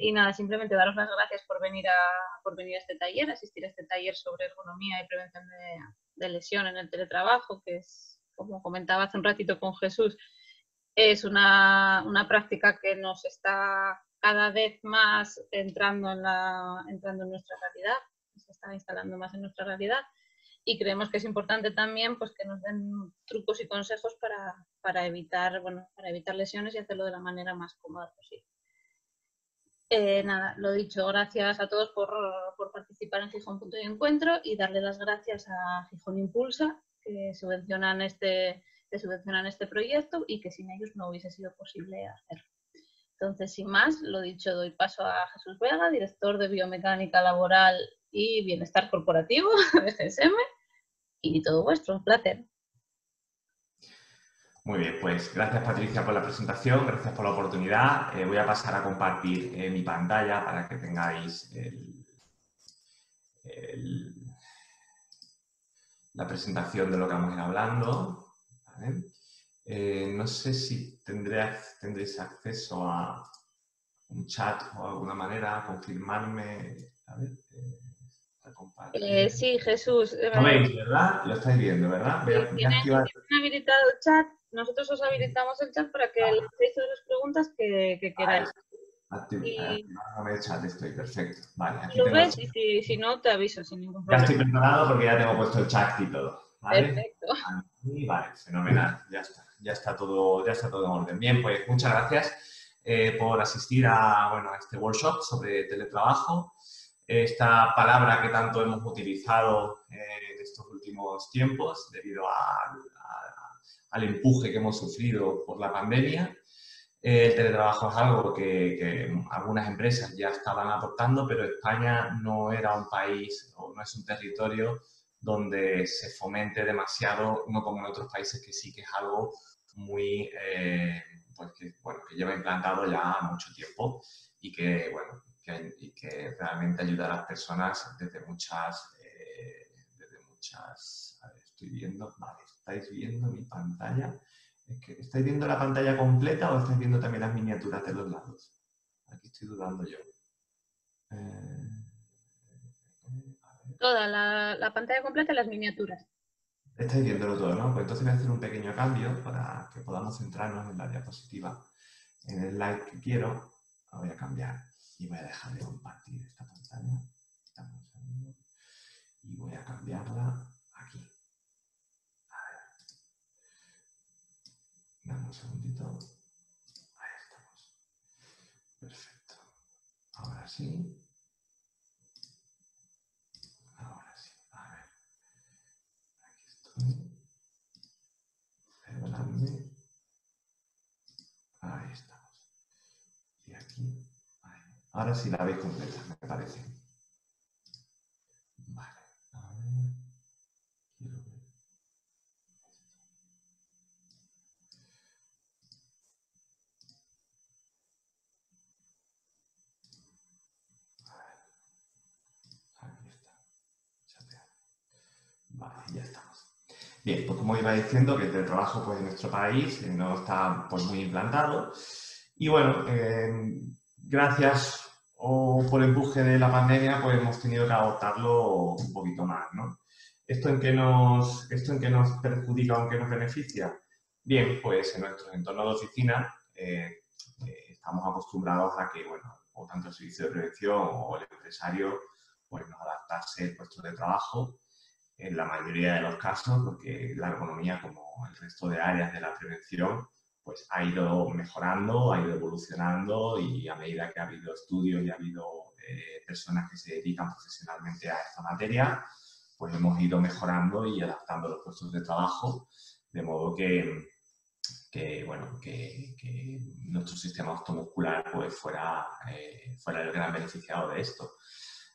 Y nada, simplemente daros las gracias por venir a este taller, asistir a este taller sobre ergonomía y prevención de lesión en el teletrabajo, que es, como comentaba hace un ratito con Jesús, es una práctica que nos está cada vez más entrando en nuestra realidad, se está instalando más en nuestra realidad. Y creemos que es importante también pues, que nos den trucos y consejos para evitar lesiones y hacerlo de la manera más cómoda posible. Nada, lo dicho, gracias a todos por participar en Gijón Punto de Encuentro y darle las gracias a Gijón Impulsa, que subvencionan este proyecto y que sin ellos no hubiese sido posible hacerlo. Entonces, sin más, lo dicho, doy paso a Jesús Vega, director de Biomecánica Laboral y Bienestar Corporativo de GSM, y todo vuestro, un placer. Muy bien, pues gracias Patricia por la presentación, gracias por la oportunidad. Voy a pasar a compartir mi pantalla para que tengáis la presentación de lo que vamos a ir hablando. ¿Vale? No sé si tendréis acceso a un chat o alguna manera, confirmarme. A ver, sí, Jesús. Lo veis, ¿verdad? Lo estáis viendo, ¿verdad? Voy a activar. Tienen habilitado el chat. Nosotros os habilitamos el chat para que le hacéis todas las preguntas que queráis. Activarme el chat, estoy perfecto. Vale, aquí Lo tengo ves y si no, te aviso sin ningún ya problema. estoy preparado porque ya tengo puesto el chat y todo. ¿Vale? Perfecto. Vale, fenomenal. Ya está todo en orden. Bien, pues muchas gracias por asistir a este workshop sobre teletrabajo. Esta palabra que tanto hemos utilizado en estos últimos tiempos debido al empuje que hemos sufrido por la pandemia. El teletrabajo es algo que algunas empresas ya estaban adoptando, pero España no era un país o no es un territorio donde se fomente demasiado, no como en otros países que sí que es algo muy, que lleva implantado ya mucho tiempo y que realmente ayuda a las personas desde muchas, a ver, estoy viendo, vale, ¿estáis viendo mi pantalla? ¿Estáis viendo la pantalla completa o estáis viendo también las miniaturas de los lados? Aquí estoy dudando yo. Toda la pantalla completa y las miniaturas. Estáis viéndolo todo, ¿no? Pues entonces voy a hacer un pequeño cambio para que podamos centrarnos en la diapositiva. En el slide que quiero, la voy a cambiar y voy a dejar de compartir esta pantalla. Dame un segundo. Y voy a cambiarla aquí. A ver. Dame un segundito. Ahí estamos. Perfecto. Ahora sí. Ahora sí. A ver. Aquí estoy. Perdonadme. Ahí estamos. Y aquí. Ahí. Ahora sí la veis completa, me parece. Vale. A ver. Quiero ver. Aquí está. Chatear. Vale, ya estamos. Bien, pues como iba diciendo, que el teletrabajo pues, en nuestro país no está pues, muy implantado. Y bueno, gracias por el empuje de la pandemia, pues hemos tenido que adoptarlo un poquito más, ¿no? ¿Esto en qué nos perjudica o en qué nos beneficia? Bien, pues en nuestro entorno de oficina estamos acostumbrados a que, bueno, o tanto el servicio de prevención o el empresario, pues nos adaptase el puesto de trabajo en la mayoría de los casos, porque la ergonomía, como el resto de áreas de la prevención, pues ha ido mejorando, ha ido evolucionando y a medida que ha habido estudios y ha habido personas que se dedican profesionalmente a esta materia, pues hemos ido mejorando y adaptando los puestos de trabajo, de modo que nuestro sistema osteomuscular pues fuera el gran beneficiado de esto.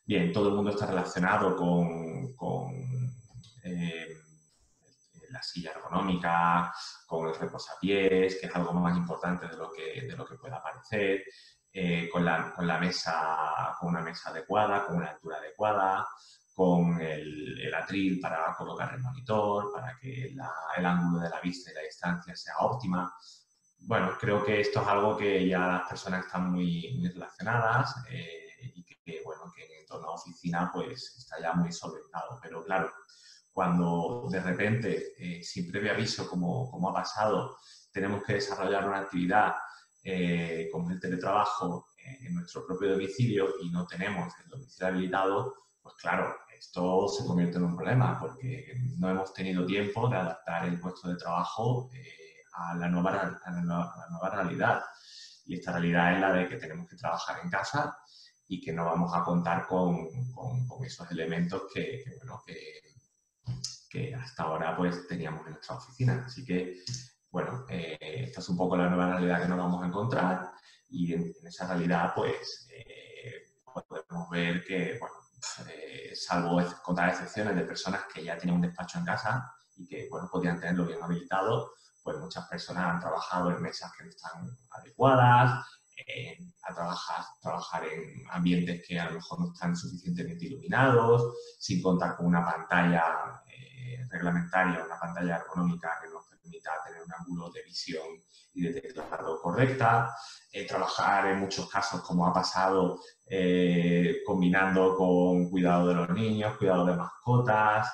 Bien, todo el mundo está relacionado con la silla ergonómica, con el reposapiés, que es algo más importante de lo que pueda parecer, con una mesa adecuada, con una altura adecuada, con el atril para colocar el monitor, para que el ángulo de la vista y la distancia sea óptima. bueno, creo que esto es algo que ya las personas están muy relacionadas y que, bueno, que en el entorno de oficina pues está ya muy solventado. Pero claro, cuando de repente, sin previo aviso, como ha pasado, tenemos que desarrollar una actividad como el teletrabajo en nuestro propio domicilio y no tenemos el domicilio habilitado, pues claro, esto se convierte en un problema porque no hemos tenido tiempo de adaptar el puesto de trabajo a la nueva realidad. Y esta realidad es la de que tenemos que trabajar en casa y que no vamos a contar con esos elementos bueno, que hasta ahora pues teníamos en nuestra oficina. Así que, bueno, esta es un poco la nueva realidad que nos vamos a encontrar y en esa realidad pues podemos ver que, bueno, salvo contar excepciones de personas que ya tenían un despacho en casa y que, bueno, podían tenerlo bien habilitado, pues muchas personas han trabajado en mesas que no están adecuadas, a trabajar en ambientes que a lo mejor no están suficientemente iluminados, sin contar con una pantalla reglamentaria, una pantalla ergonómica que nos permita tener un ángulo de visión y de teclado correcta, trabajar en muchos casos, como ha pasado, combinando con cuidado de los niños, cuidado de mascotas,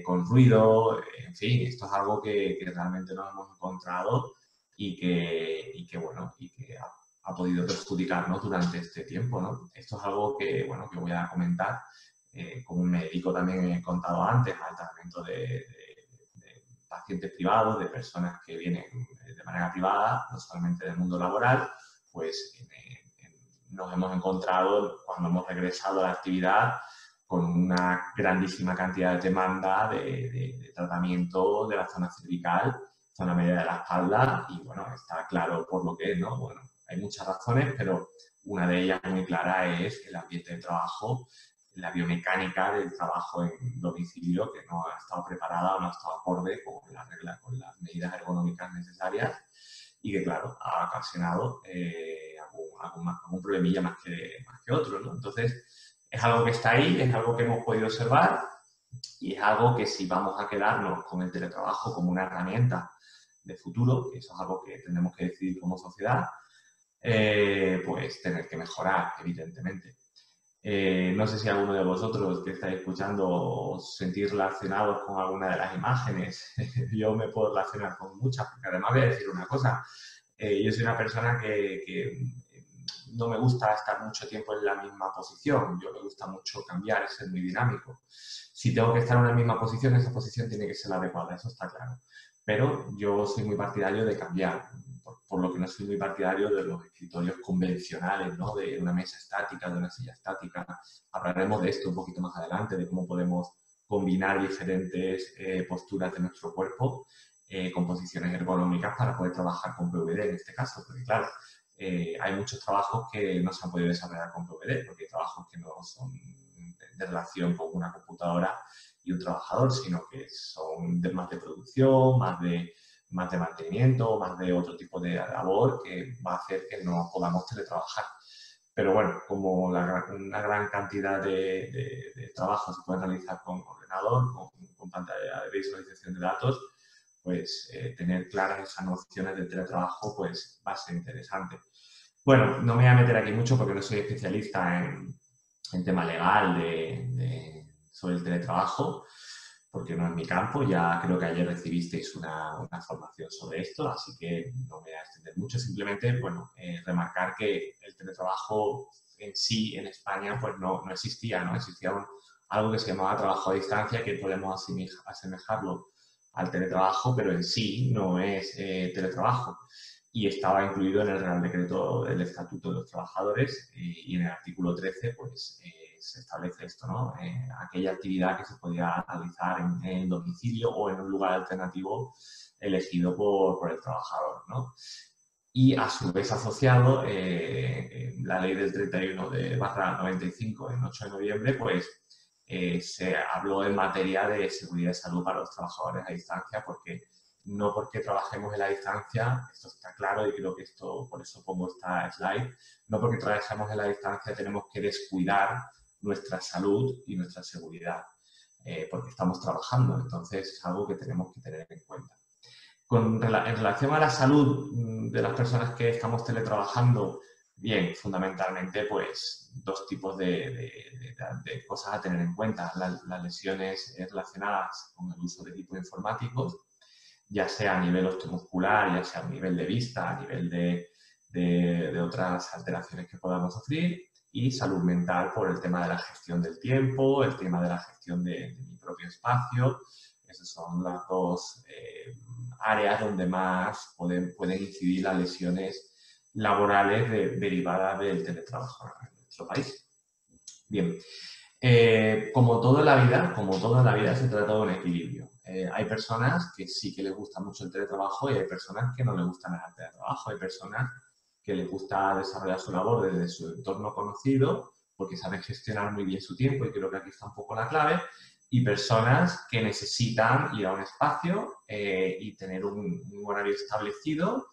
con ruido, en fin, esto es algo que realmente nos hemos encontrado y que bueno, y que ha podido perjudicarnos durante este tiempo, ¿no? Esto es algo que, bueno, que voy a comentar. Como me dedico también, he contado antes, al tratamiento de pacientes privados, de personas que vienen de manera privada, no solamente del mundo laboral, pues nos hemos encontrado, cuando hemos regresado a la actividad, con una grandísima cantidad de demanda de tratamiento de la zona cervical, zona media de la espalda, y bueno, está claro por lo que es, ¿no? Bueno, hay muchas razones, pero una de ellas muy clara es el ambiente de trabajo, la biomecánica del trabajo en domicilio que no ha estado preparada o no ha estado acorde con las reglas, con las medidas ergonómicas necesarias y que, claro, ha ocasionado algún problemilla más que otro, ¿no? Entonces, es algo que está ahí, es algo que hemos podido observar y es algo que si vamos a quedarnos con el teletrabajo como una herramienta de futuro, que eso es algo que tenemos que decidir como sociedad, pues tener que mejorar, evidentemente. No sé si alguno de vosotros que estáis escuchando os sentís relacionados con alguna de las imágenes. Yo me puedo relacionar con muchas, porque además voy a decir una cosa. Yo soy una persona que no me gusta estar mucho tiempo en la misma posición. Yo me gusta mucho cambiar, ser muy dinámico. Si tengo que estar en una misma posición, esa posición tiene que ser la adecuada, eso está claro. Pero yo soy muy partidario de cambiar, por lo que no soy muy partidario de los escritorios convencionales, ¿no? De una mesa estática, de una silla estática. Hablaremos de esto un poquito más adelante, de cómo podemos combinar diferentes posturas de nuestro cuerpo con posiciones ergonómicas para poder trabajar con PVD en este caso, porque claro, hay muchos trabajos que no se han podido desarrollar con PVD, porque hay trabajos que no son de relación con una computadora y un trabajador, sino que son más de producción, más de mantenimiento, más de otro tipo de labor que va a hacer que no podamos teletrabajar. Pero bueno, como una gran cantidad de trabajos se pueden realizar con ordenador, con pantalla de visualización de datos, pues tener claras esas nociones del teletrabajo pues va a ser interesante. Bueno, no me voy a meter aquí mucho porque no soy especialista en tema legal sobre el teletrabajo, porque no es mi campo. Ya creo que ayer recibisteis una formación sobre esto, así que no me voy a extender mucho. Simplemente, bueno, remarcar que el teletrabajo en sí, en España, pues no existía, ¿no? Existía algo que se llamaba trabajo a distancia, que podemos asemejarlo al teletrabajo, pero en sí no es teletrabajo. Y estaba incluido en el Real Decreto del Estatuto de los Trabajadores y en el artículo 13, pues se establece esto, ¿no? Aquella actividad que se podía realizar en domicilio o en un lugar alternativo elegido por el trabajador, ¿no? Y a su vez asociado, la ley del 31/95 en 8 de noviembre, pues se habló en materia de seguridad y salud para los trabajadores a distancia, porque no porque trabajemos en la distancia, esto está claro y creo que esto, por eso pongo esta slide, no porque trabajemos en la distancia tenemos que descuidar nuestra salud y nuestra seguridad, porque estamos trabajando, entonces es algo que tenemos que tener en cuenta. En relación a la salud de las personas que estamos teletrabajando, bien, fundamentalmente, pues, dos tipos de cosas a tener en cuenta. Las lesiones relacionadas con el uso de equipos informáticos, ya sea a nivel osteomuscular, ya sea a nivel de vista, a nivel de otras alteraciones que podamos sufrir, y salud mental por el tema de la gestión del tiempo, el tema de la gestión de mi propio espacio. Esas son las dos áreas donde más pueden incidir las lesiones laborales derivadas del teletrabajo en nuestro país. Bien, como todo en la vida se trata de un equilibrio. Hay personas que sí que les gusta mucho el teletrabajo y hay personas que no les gusta nada el teletrabajo. Hay personas que les gusta desarrollar su labor desde su entorno conocido porque saben gestionar muy bien su tiempo, y creo que aquí está un poco la clave, y personas que necesitan ir a un espacio y tener un horario establecido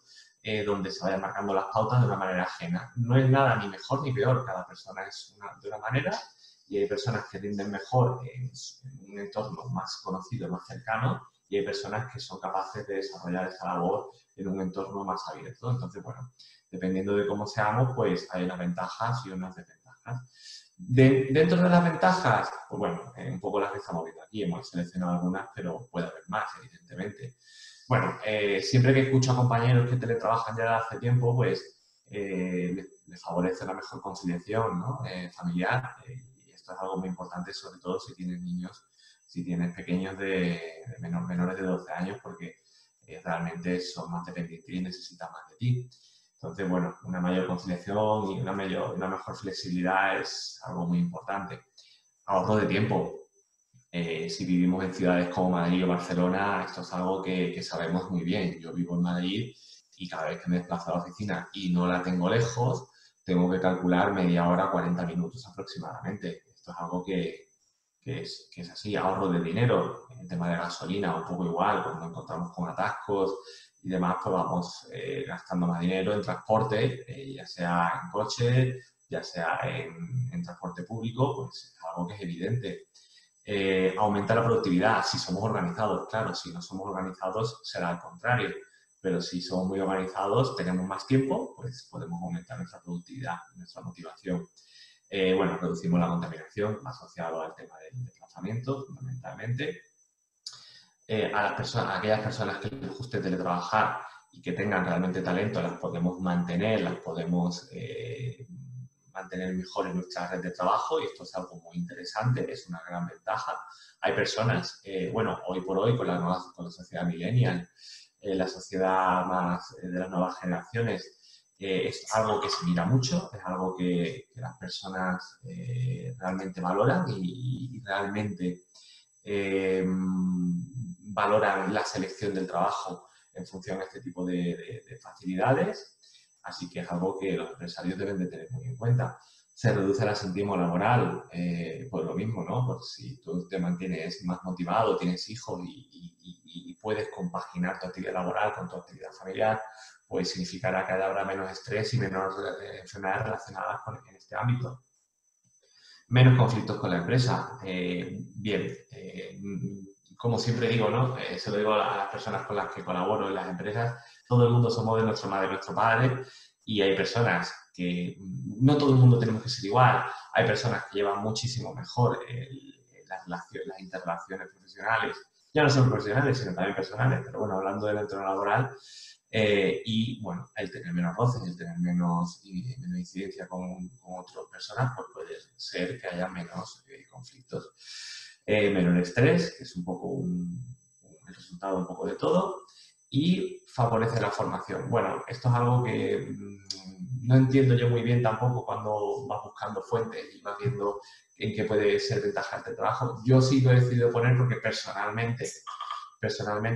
donde se vayan marcando las pautas de una manera ajena. No es nada ni mejor ni peor, cada persona es de una manera, y hay personas que rinden mejor en un entorno más conocido, más cercano, y hay personas que son capaces de desarrollar esa labor en un entorno más abierto. Entonces, bueno, dependiendo de cómo seamos, pues hay unas ventajas y unas desventajas. Dentro de las ventajas, pues bueno, un poco las que estamos viendo aquí, hemos seleccionado algunas, pero puede haber más, evidentemente. Bueno, siempre que escucho a compañeros que teletrabajan ya desde hace tiempo, pues les favorece la mejor conciliación, ¿no? Familiar, y esto es algo muy importante, sobre todo si tienes niños, si tienes pequeños menores de 12 años, porque realmente son más dependientes y necesitan más de ti. Entonces, bueno, una mayor conciliación y una mejor flexibilidad es algo muy importante. Ahorro de tiempo. Si vivimos en ciudades como Madrid o Barcelona, esto es algo que sabemos muy bien. Yo vivo en Madrid y cada vez que me desplazo a la oficina y no la tengo lejos, tengo que calcular media hora, 40 minutos aproximadamente. Esto es algo que es así. Ahorro de dinero. En el tema de gasolina, un poco igual, cuando nos encontramos con atascos y demás, pues vamos gastando más dinero en transporte, ya sea en coche, ya sea en transporte público, pues es algo que es evidente. Aumenta la productividad si somos organizados. Claro, si no somos organizados será al contrario, pero si somos muy organizados, tenemos más tiempo, pues podemos aumentar nuestra productividad, nuestra motivación. Bueno, reducimos la contaminación asociada al tema del desplazamiento, fundamentalmente. A aquellas personas que les guste teletrabajar y que tengan realmente talento, las podemos mantener, las podemos mantener mejor en nuestra red de trabajo, y esto es algo muy interesante, es una gran ventaja. Hay personas, bueno, hoy por hoy con la sociedad millennial, la sociedad más de las nuevas generaciones, es algo que se mira mucho, es algo que las personas realmente valoran y realmente valoran la selección del trabajo en función de este tipo de facilidades. Así que es algo que los empresarios deben de tener muy en cuenta. Se reduce el asentismo laboral, pues lo mismo, ¿no? Pues si tú te mantienes más motivado, tienes hijos y puedes compaginar tu actividad laboral con tu actividad familiar, pues significará que habrá menos estrés y menos enfermedades relacionadas en este ámbito. Menos conflictos con la empresa. Bien, como siempre digo, ¿no? Se lo digo a las personas con las que colaboro en las empresas, todo el mundo somos de nuestra madre y nuestro padre, y hay personas que no todo el mundo tenemos que ser igual. Hay personas que llevan muchísimo mejor las interrelaciones profesionales, ya no solo profesionales, sino también personales, pero bueno, hablando del entorno laboral, y bueno, el tener menos roces, el tener menos incidencia con otras personas, pues puede ser que haya menos conflictos. Menor estrés, que es un poco el resultado un poco de todo, y favorece la formación. Bueno, esto es algo que no entiendo yo muy bien tampoco cuando vas buscando fuentes y vas viendo en qué puede ser ventaja este trabajo. Yo sí lo he decidido poner porque personalmente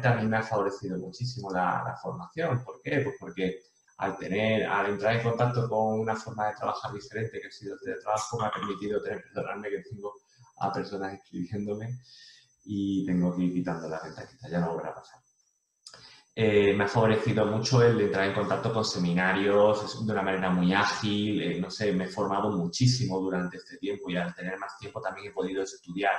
a mí me ha favorecido muchísimo la formación. ¿Por qué? Pues porque al entrar en contacto con una forma de trabajar diferente, que ha sido el teletrabajo, me ha permitido perdonarme que tengo a personas escribiéndome y tengo que ir quitando la ventanita, ya no volverá a pasar. Me ha favorecido mucho el entrar en contacto con seminarios de una manera muy ágil, no sé, me he formado muchísimo durante este tiempo, y al tener más tiempo también he podido estudiar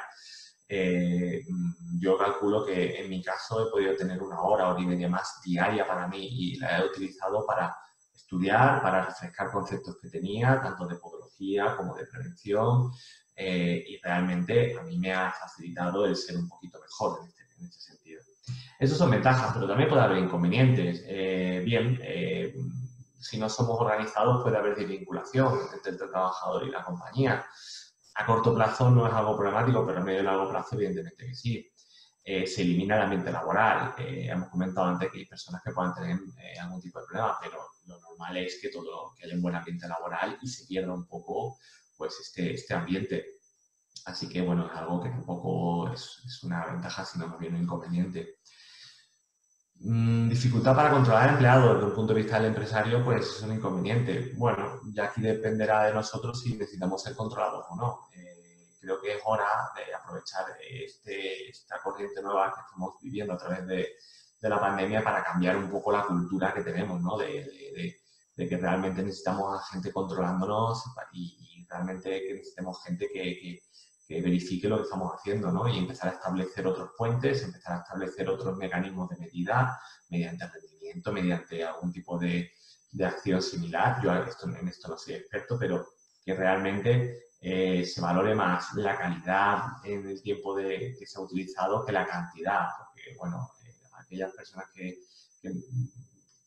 yo calculo que en mi caso he podido tener una hora y media más diaria para mí y la he utilizado para estudiar, para refrescar conceptos que tenía, tanto de podología como de prevención, y realmente a mí me ha facilitado el ser un poquito mejor en este sentido. Esas son ventajas, pero también puede haber inconvenientes. Si no somos organizados puede haber desvinculación entre el trabajador y la compañía. A corto plazo no es algo problemático, pero a medio y largo plazo evidentemente que sí. Se elimina el ambiente laboral. Hemos comentado antes que hay personas que puedan tener algún tipo de problema, pero lo normal es que haya un buen ambiente laboral y se pierda un poco pues, este ambiente. Así que, bueno, es algo que tampoco es una ventaja, sino más bien un inconveniente. Dificultad para controlar al empleado desde un punto de vista del empresario, pues es un inconveniente. Bueno, ya aquí dependerá de nosotros si necesitamos ser controlados o no. Creo que es hora de aprovechar esta corriente nueva que estamos viviendo a través de la pandemia para cambiar un poco la cultura que tenemos, ¿no? De que realmente necesitamos a gente controlándonos y realmente que necesitemos gente que verifique lo que estamos haciendo, ¿no? Y empezar a establecer otros puentes, empezar a establecer otros mecanismos de medida mediante rendimiento, mediante algún tipo de acción similar. Yo en esto no soy experto, pero que realmente se valore más la calidad en el tiempo que se ha utilizado que la cantidad, porque, bueno, aquellas personas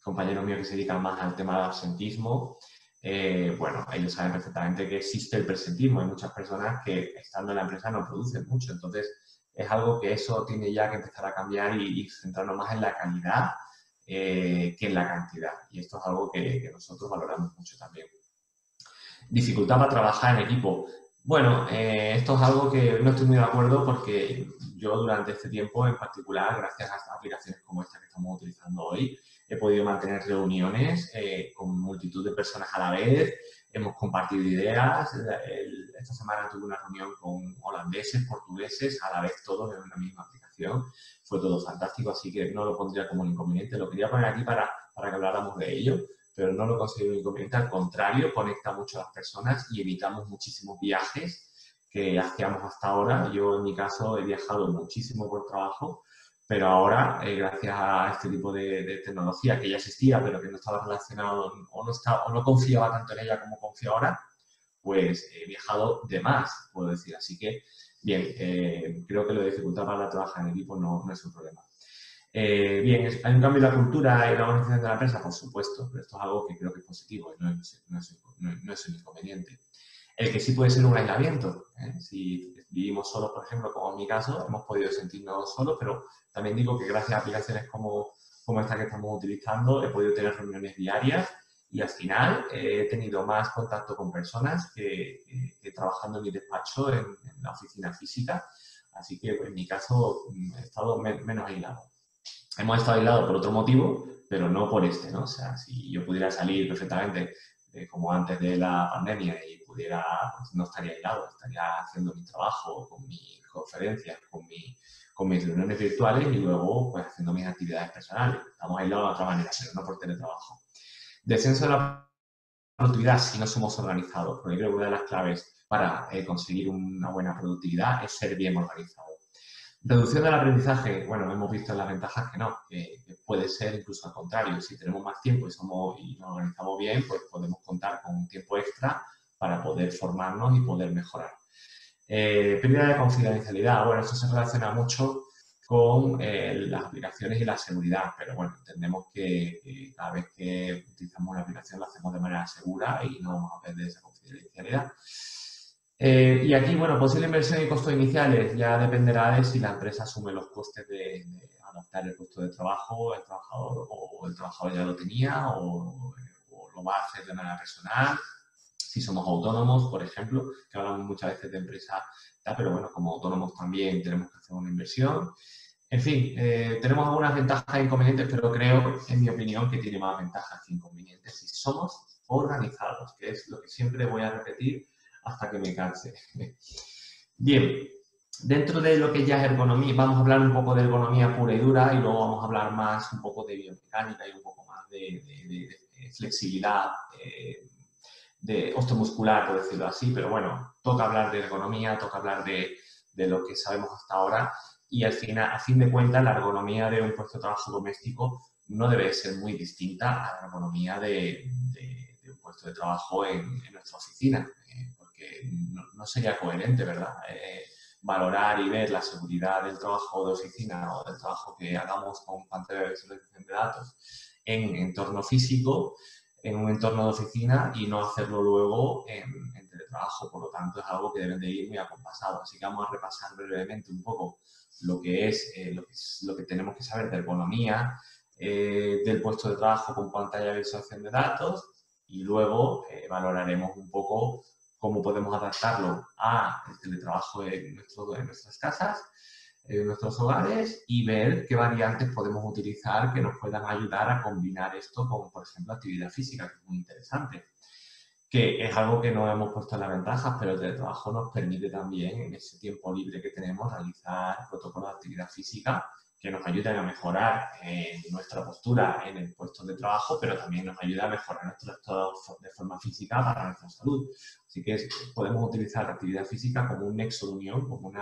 compañeros míos que se dedican más al tema del absentismo, bueno, ellos saben perfectamente que existe el presentismo. Hay muchas personas que estando en la empresa no producen mucho, entonces es algo que eso tiene ya que empezar a cambiar y centrarnos más en la calidad que en la cantidad. Y esto es algo que nosotros valoramos mucho también. Dificultad para trabajar en equipo. Bueno, esto es algo que no estoy muy de acuerdo porque yo durante este tiempo en particular, gracias a aplicaciones como esta que estamos utilizando hoy, he podido mantener reuniones con multitud de personas a la vez, hemos compartido ideas. Esta semana tuve una reunión con holandeses, portugueses, a la vez todos en una misma aplicación. Fue todo fantástico, así que no lo pondría como un inconveniente. Lo quería poner aquí para que habláramos de ello, pero no lo considero un inconveniente. Al contrario, conecta mucho a las personas y evitamos muchísimos viajes que hacíamos hasta ahora. Yo, en mi caso, he viajado muchísimo por trabajo, pero ahora, gracias a este tipo de tecnología que ya existía, pero que no estaba relacionado o no confiaba tanto en ella como confío ahora, pues he viajado de más, puedo decir. Así que, bien, creo que la dificultad para trabajar en equipo no es un problema. Bien, ¿hay un cambio en la cultura y la organización de la empresa? Por supuesto, pero esto es algo que creo que es positivo y no es un inconveniente. El que sí puede ser un aislamiento. Si vivimos solos, por ejemplo, como en mi caso, hemos podido sentirnos solos, pero también digo que gracias a aplicaciones como esta que estamos utilizando, he podido tener reuniones diarias y al final he tenido más contacto con personas que trabajando en mi despacho en la oficina física. Así que en mi caso he estado menos aislado. Hemos estado aislados por otro motivo, pero no por este, ¿no? O sea, si yo pudiera salir perfectamente como antes de la pandemia y pudiera, pues no estaría aislado, estaría haciendo mi trabajo, con mis conferencias, con mis reuniones virtuales y luego pues haciendo mis actividades personales. Estamos aislados de otra manera, pero no por teletrabajo. Descenso de la productividad si no somos organizados, porque creo que una de las claves para conseguir una buena productividad es ser bien organizado. Reducción del aprendizaje, bueno, hemos visto en las ventajas que no, que puede ser incluso al contrario. Si tenemos más tiempo y nos organizamos bien, pues podemos contar con un tiempo extra para poder formarnos y poder mejorar. Pérdida de confidencialidad, bueno, esto se relaciona mucho con las aplicaciones y la seguridad, pero bueno, entendemos que cada vez que utilizamos una aplicación lo hacemos de manera segura y no vamos a perder esa confidencialidad. Y aquí, bueno, posible inversión y costos iniciales ya dependerá de si la empresa asume los costes de adaptar el puesto de trabajo, el trabajador, o el trabajador ya lo tenía, o lo va a hacer de manera personal. Si somos autónomos, por ejemplo, que hablamos muchas veces de empresa, pero bueno, como autónomos también tenemos que hacer una inversión. En fin, tenemos algunas ventajas e inconvenientes, pero creo, en mi opinión, que tiene más ventajas que inconvenientes si somos organizados, que es lo que siempre voy a repetir hasta que me canse. Bien, dentro de lo que ya es ergonomía, vamos a hablar un poco de ergonomía pura y dura y luego vamos a hablar más un poco de biomecánica y un poco más de flexibilidad, de osteomuscular, por decirlo así, pero bueno, toca hablar de ergonomía, toca hablar de de lo que sabemos hasta ahora y a fin de cuentas la ergonomía de un puesto de trabajo doméstico no debe ser muy distinta a la ergonomía de un puesto de trabajo en nuestra oficina, porque no sería coherente, ¿verdad? Valorar y ver la seguridad del trabajo de oficina o del trabajo que hagamos con pantalla de visualización de datos en entorno físico, en un entorno de oficina y no hacerlo luego en teletrabajo. Por lo tanto, es algo que deben de ir muy acompasado. Así que vamos a repasar brevemente un poco lo que tenemos que saber de ergonomía del puesto de trabajo con pantalla de visualización de datos y luego valoraremos un poco cómo podemos adaptarlo al teletrabajo en nuestras casas, en nuestros hogares y ver qué variantes podemos utilizar que nos puedan ayudar a combinar esto con, por ejemplo, actividad física, que es muy interesante. Que es algo que no hemos puesto en las ventajas, pero el teletrabajo nos permite también, en ese tiempo libre que tenemos, realizar protocolos de actividad física que nos ayuden a mejorar nuestra postura en el puesto de trabajo, pero también nos ayuda a mejorar nuestro estado de forma física para nuestra salud. Así que podemos utilizar la actividad física como un nexo de unión, como un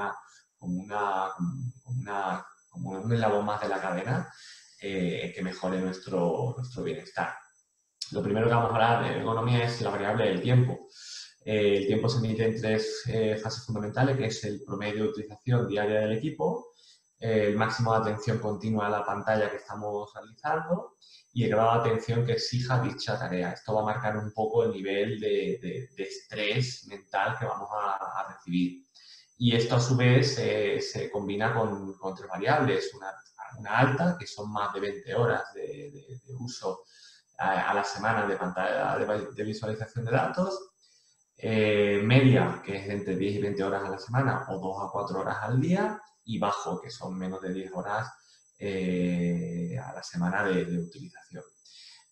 eslabón más de la cadena que mejore nuestro bienestar. Lo primero que vamos a hablar de ergonomía es la variable del tiempo. El tiempo se mide en tres fases fundamentales, que es el promedio de utilización diaria del equipo, el máximo de atención continua a la pantalla que estamos realizando y el grado de atención que exija dicha tarea. Esto va a marcar un poco el nivel de estrés mental que vamos a recibir. Y esto, a su vez, se combina con tres variables. Una alta, que son más de 20 horas de uso a la semana de pantalla de visualización de datos. Media, que es entre 10 y 20 horas a la semana o 2 a 4 horas al día. Y bajo, que son menos de 10 horas a la semana de utilización.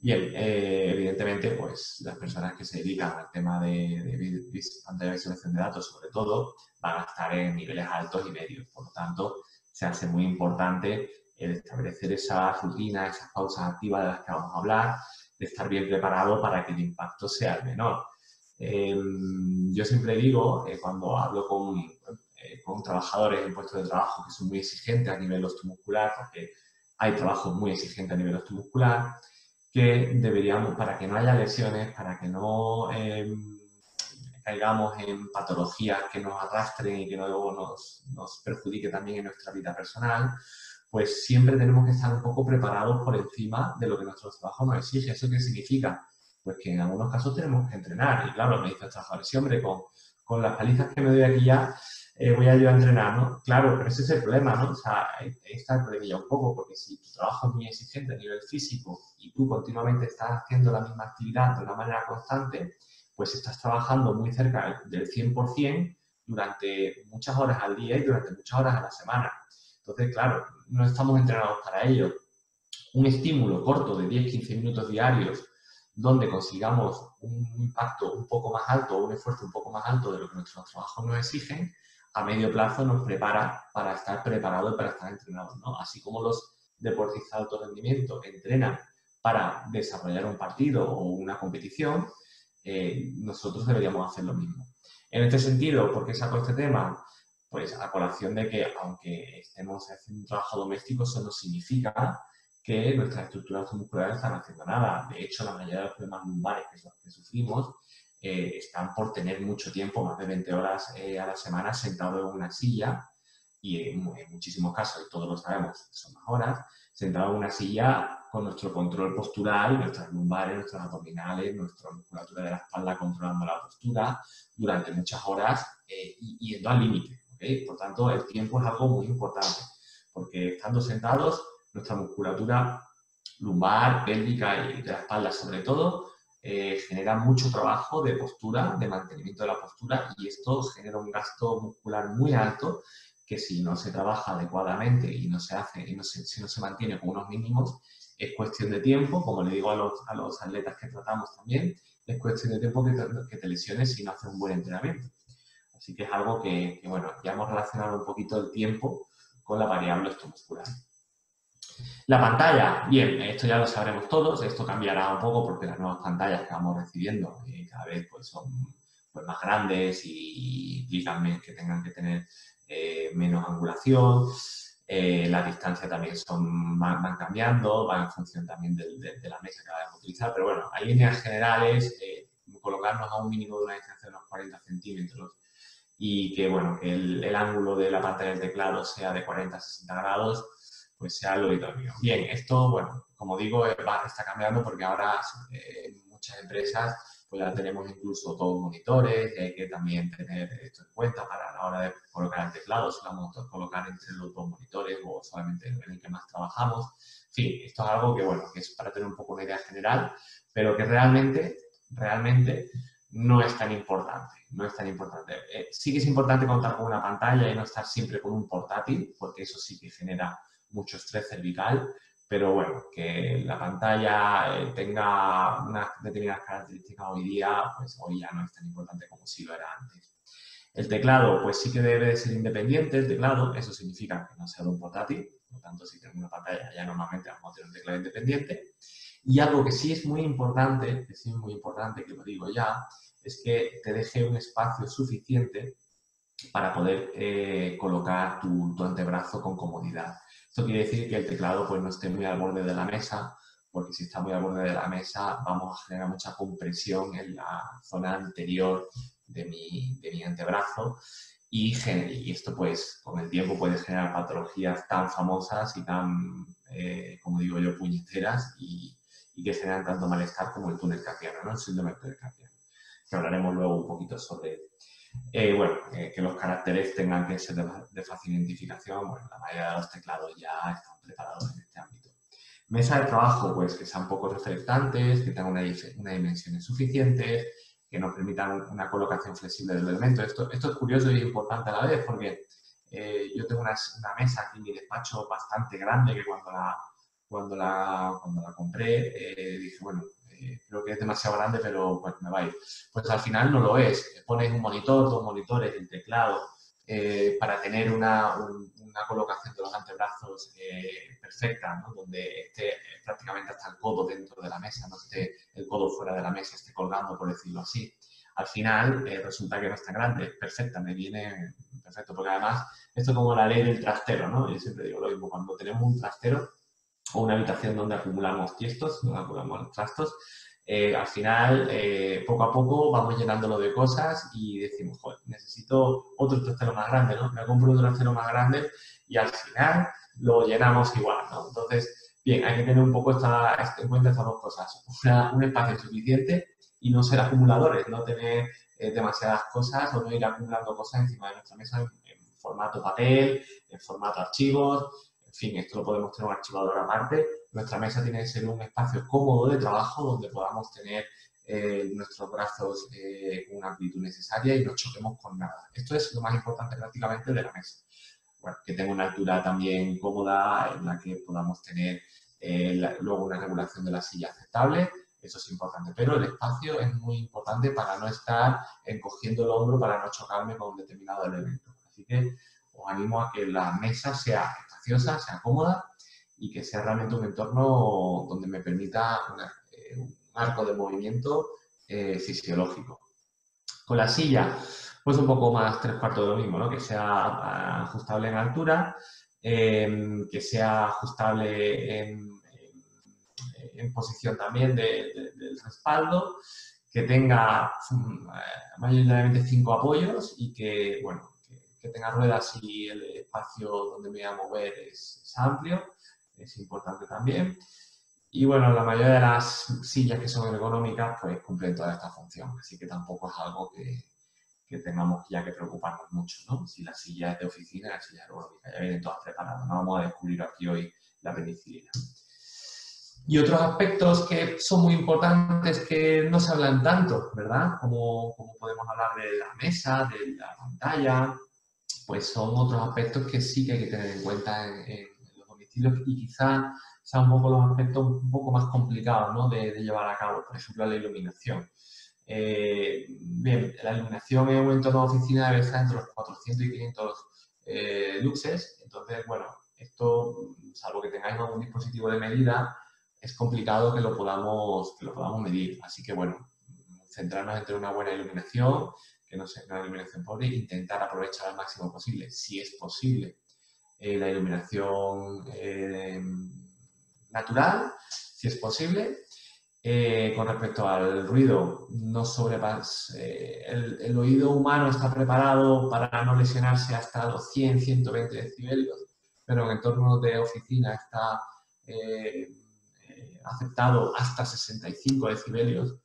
Y evidentemente, pues las personas que se dedican al tema de pantalla de visualización de datos, sobre todo, van a estar en niveles altos y medios. Por lo tanto, se hace muy importante el establecer esa rutina, esas pausas activas de las que vamos a hablar, de estar bien preparado para que el impacto sea el menor. Yo siempre digo, cuando hablo con trabajadores en puestos de trabajo que son muy exigentes a nivel osteomuscular, porque hay trabajos muy exigentes a nivel osteomuscular, que deberíamos, para que no haya lesiones, para que no caigamos en patologías que nos arrastren y que luego nos perjudique también en nuestra vida personal, pues siempre tenemos que estar un poco preparados por encima de lo que nuestro trabajo nos exige. ¿Eso qué significa? Pues que en algunos casos tenemos que entrenar. Y claro, me dice el trabajador, sí, hombre, con las palizas que me doy aquí ya, voy a yo a entrenar, ¿no? Claro, pero ese es el problema, ¿no? O sea, ahí está el problema un poco, porque si tu trabajo es muy exigente a nivel físico y tú continuamente estás haciendo la misma actividad de una manera constante, pues estás trabajando muy cerca del 100% durante muchas horas al día y durante muchas horas a la semana. Entonces, claro, no estamos entrenados para ello. Un estímulo corto de 10-15 minutos diarios donde consigamos un impacto un poco más alto o un esfuerzo un poco más alto de lo que nuestros trabajos nos exigen, a medio plazo nos prepara para estar preparados y para estar entrenados, ¿no? Así como los deportistas de alto rendimiento entrenan para desarrollar un partido o una competición, nosotros deberíamos hacer lo mismo. En este sentido, ¿por qué saco este tema? Pues a colación de que, aunque estemos haciendo un trabajo doméstico, eso no significa que nuestras estructuras musculares están haciendo nada. De hecho, la mayoría de los problemas lumbares que sufrimos están por tener mucho tiempo, más de 20 horas a la semana, sentado en una silla, y en muchísimos casos, y todos lo sabemos, son más horas, sentado en una silla con nuestro control postural, nuestras lumbares, nuestros abdominales, nuestra musculatura de la espalda controlando la postura durante muchas horas y yendo al límite. ¿Okay? Por tanto, el tiempo es algo muy importante, porque estando sentados, nuestra musculatura lumbar, pélvica y de la espalda sobre todo, genera mucho trabajo de postura, de mantenimiento de la postura, y esto genera un gasto muscular muy alto que si no se trabaja adecuadamente y no se hace, y si no se mantiene con unos mínimos, es cuestión de tiempo, como le digo a los atletas que tratamos también, es cuestión de tiempo que te lesiones si no haces un buen entrenamiento. Así que es algo que, bueno, ya hemos relacionado un poquito el tiempo con la variable osteomuscular. La pantalla, bien, esto ya lo sabremos todos, esto cambiará un poco porque las nuevas pantallas que vamos recibiendo cada vez pues, son pues, más grandes y implican que tengan que tener menos angulación, la distancia también van cambiando, va en función también de la mesa que vamos a utilizar, pero bueno, hay líneas generales, colocarnos a un mínimo de una distancia de unos 40 centímetros y que, bueno, que el ángulo de la pantalla del teclado sea de 40 a 60 grados, pues sea lo idóneo. Bien, esto, bueno, como digo, está cambiando porque ahora en muchas empresas pues ya tenemos incluso todos monitores y hay que también tener esto en cuenta para la hora de colocar el teclado, si lo vamos a colocar entre los dos monitores o solamente en el que más trabajamos. En fin, esto es algo que, bueno, que es para tener un poco una idea general, pero que realmente no es tan importante. No es tan importante. Sí que es importante contar con una pantalla y no estar siempre con un portátil, porque eso sí que genera mucho estrés cervical, pero bueno, que la pantalla tenga unas determinadas características hoy día, pues hoy ya no es tan importante como si lo era antes. El teclado, pues sí que debe de ser independiente el teclado, eso significa que no sea de un portátil, por lo tanto, si tengo una pantalla ya normalmente vamos a tener un teclado independiente. Y algo que sí es muy importante, que lo digo ya, es que te deje un espacio suficiente para poder colocar tu antebrazo con comodidad. Esto quiere decir que el teclado pues, no esté muy al borde de la mesa, porque si está muy al borde de la mesa vamos a generar mucha compresión en la zona anterior de mi antebrazo y esto pues con el tiempo puede generar patologías tan famosas y tan, como digo yo, puñeteras y que generan tanto malestar como el túnel carpiano, ¿no? El síndrome del túnel carpiano, que hablaremos luego un poquito sobre que los caracteres tengan que ser de fácil identificación. Bueno, la mayoría de los teclados ya están preparados en este ámbito. Mesa de trabajo, pues que sean poco reflectantes, que tengan unas dimensiones suficientes, que nos permitan una colocación flexible del elemento. Esto es curioso y importante a la vez porque yo tengo una mesa aquí en mi despacho bastante grande que cuando la compré dije, bueno, creo que es demasiado grande, pero pues me va a ir. Pues al final no lo es. Pones un monitor, dos monitores, el teclado, para tener una colocación de los antebrazos perfecta, ¿no? Donde esté prácticamente hasta el codo dentro de la mesa, no esté el codo fuera de la mesa, esté colgando, por decirlo así. Al final resulta que no es tan grande, es perfecta, me viene perfecto, porque además esto es como la ley del trastero, ¿no? Yo siempre digo lo mismo, cuando tenemos un trastero o una habitación donde acumulamos tiestos, donde acumulamos trastos, al final, poco a poco, vamos llenándolo de cosas y decimos, joder, necesito otro trastero más grande, ¿no? Me compro un trastero más grande y al final lo llenamos igual, ¿no? Entonces, bien, hay que tener un poco en cuenta estas dos cosas. Un espacio suficiente y no ser acumuladores, no tener demasiadas cosas o no ir acumulando cosas encima de nuestra mesa en formato papel, en formato archivos. En fin, esto lo podemos tener un archivador aparte. Nuestra mesa tiene que ser un espacio cómodo de trabajo donde podamos tener nuestros brazos con una amplitud necesaria y no choquemos con nada. Esto es lo más importante prácticamente de la mesa. Bueno, que tenga una altura también cómoda en la que podamos tener luego una regulación de la silla aceptable. Eso es importante, pero el espacio es muy importante para no estar encogiendo el hombro para no chocarme con un determinado elemento. Así que os animo a que la mesa sea espaciosa, sea cómoda y que sea realmente un entorno donde me permita un arco de movimiento fisiológico. Con la silla, pues un poco más 3/4 de lo mismo, ¿no? Que sea ajustable en altura, que sea ajustable en posición también del respaldo, que tenga mayoritariamente 5 apoyos y que, bueno, que tenga ruedas y el espacio donde me voy a mover es amplio, es importante también. Y bueno, la mayoría de las sillas que son ergonómicas pues cumplen toda esta función, así que tampoco es algo que tengamos ya que preocuparnos mucho, ¿no? Si la silla es de oficina, la silla es ergonómica, ya vienen todas preparadas, no vamos a descubrir aquí hoy la penicilina. Y otros aspectos que son muy importantes que no se hablan tanto, ¿verdad? Como podemos hablar de la mesa, de la pantalla, pues son otros aspectos que sí que hay que tener en cuenta en los domicilios y quizá sean un poco los aspectos un poco más complicados, ¿no? de llevar a cabo, por ejemplo, la iluminación. Bien, la iluminación en un entorno de oficina debe estar entre los 400 y 500 luxes, entonces, bueno, esto, salvo que tengáis algún dispositivo de medida, es complicado que lo podamos medir. Así que, bueno, centrarnos en tener una buena iluminación, no sea una iluminación pobre, intentar aprovechar al máximo posible, si es posible, la iluminación natural, si es posible. Con respecto al ruido, no el oído humano está preparado para no lesionarse hasta los 100, 120 decibelios, pero en entornos de oficina está aceptado hasta 65 decibelios,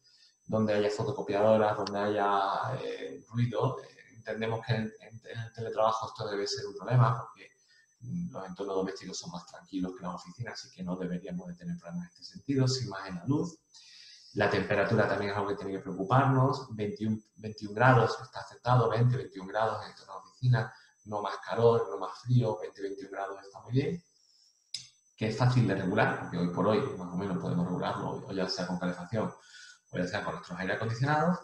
donde haya fotocopiadoras, donde haya ruido. Entendemos que en el teletrabajo esto debe ser un problema, porque los entornos domésticos son más tranquilos que las oficinas, así que no deberíamos de tener problemas en este sentido, sin más en la luz. La temperatura también es algo que tiene que preocuparnos. 21 grados está aceptado, 20, 21 grados en entorno de oficina, no más calor, no más frío, 20, 21 grados está muy bien. Que es fácil de regular, porque hoy por hoy más o menos podemos regularlo, o ya sea con calefacción, o ya sea con nuestros aire acondicionados.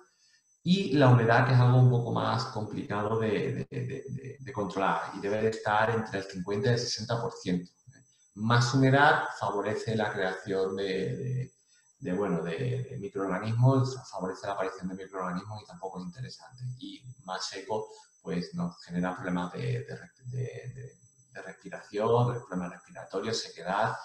Y la humedad, que es algo un poco más complicado de controlar, y debe de estar entre el 50 y el 60%. Más humedad favorece la creación de microorganismos, favorece la aparición de microorganismos y tampoco es interesante. Y más seco, pues nos genera problemas de respiración, problemas respiratorios, sequedad.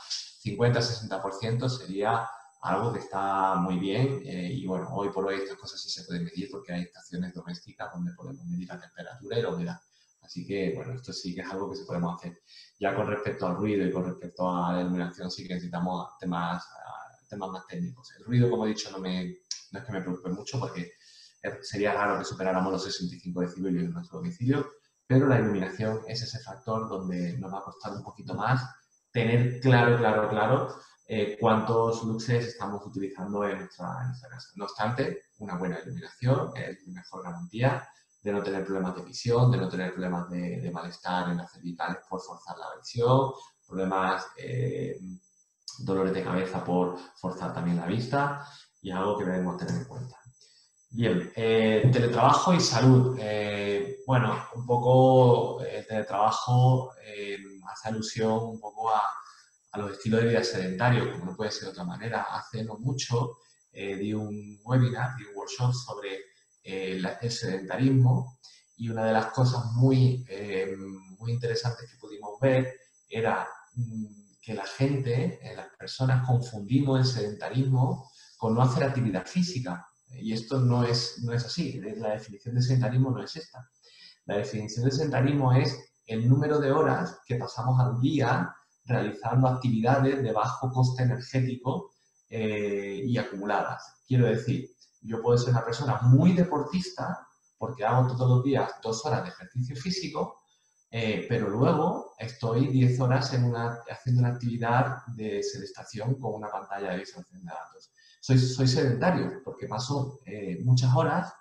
50-60% sería algo que está muy bien y bueno, hoy por hoy estas cosas sí se pueden medir porque hay estaciones domésticas donde podemos medir la temperatura y la humedad. Así que, bueno, esto sí que es algo que se podemos hacer. Ya con respecto al ruido y con respecto a la iluminación sí que necesitamos temas más técnicos. El ruido, como he dicho, no es que me preocupe mucho porque sería raro que superáramos los 65 decibelios en nuestro domicilio, pero la iluminación es ese factor donde nos va a costar un poquito más tener claro cuántos luxes estamos utilizando en nuestra casa. No obstante, una buena iluminación es la mejor garantía de no tener problemas de visión, de no tener problemas de malestar en las cervicales por forzar la visión, problemas, dolores de cabeza por forzar también la vista, y algo que debemos tener en cuenta. Bien, teletrabajo y salud. Bueno, un poco el teletrabajo hace alusión un poco a los estilos de vida sedentarios, como no puede ser de otra manera. Hace no mucho di un webinar, di un workshop sobre el sedentarismo, y una de las cosas muy interesantes que pudimos ver era que la gente, las personas, confundimos el sedentarismo con no hacer actividad física. Y esto no es así. La definición de sedentarismo no es esta. La definición de sedentarismo es el número de horas que pasamos al día realizando actividades de bajo coste energético y acumuladas. Quiero decir, yo puedo ser una persona muy deportista porque hago todos los días 2 horas de ejercicio físico, pero luego estoy 10 horas haciendo una actividad de sedestación con una pantalla de visualización de datos. Soy sedentario porque paso muchas horas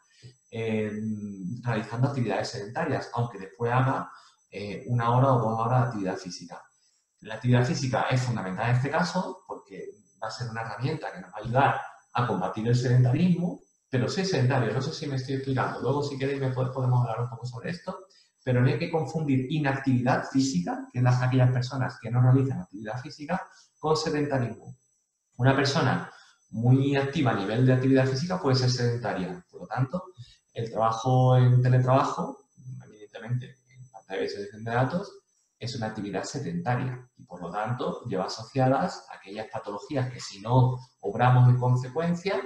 realizando actividades sedentarias, aunque después haga 1 hora o 2 horas de actividad física. La actividad física es fundamental en este caso porque va a ser una herramienta que nos va a ayudar a combatir el sedentarismo, pero soy sedentario, no sé si me estoy explicando. Luego, si queréis, podemos hablar un poco sobre esto, pero no hay que confundir inactividad física, que es aquellas personas que no realizan actividad física, con sedentarismo. Una persona muy activa a nivel de actividad física puede ser sedentaria. Por lo tanto, el trabajo en teletrabajo, evidentemente en pantalla de visualización de datos, es una actividad sedentaria y por lo tanto lleva asociadas aquellas patologías que si no obramos en consecuencia,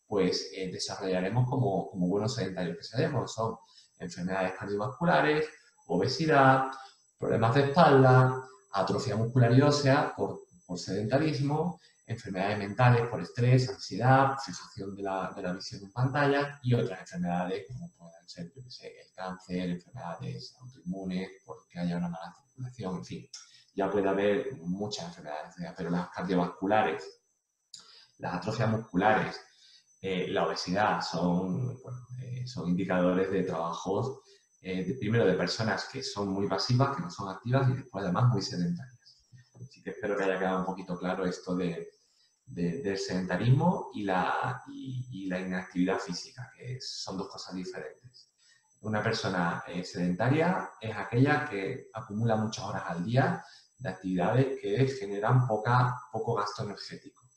pues desarrollaremos como buenos sedentarios que seremos. Son enfermedades cardiovasculares, obesidad, problemas de espalda, atrofia muscular y ósea por sedentarismo, enfermedades mentales por estrés, ansiedad, fijación de la visión en pantalla y otras enfermedades como pueden ser, yo que sé, el cáncer, enfermedades autoinmunes, porque haya una mala circulación, en fin. Ya puede haber muchas enfermedades, pero las cardiovasculares, las atrofias musculares, la obesidad son indicadores de trabajos, primero de personas que son muy pasivas, que no son activas y después además muy sedentarias. Así que espero que haya quedado un poquito claro esto del sedentarismo y la inactividad física, que son 2 cosas diferentes. Una persona sedentaria es aquella que acumula muchas horas al día de actividades que generan poco gasto energético.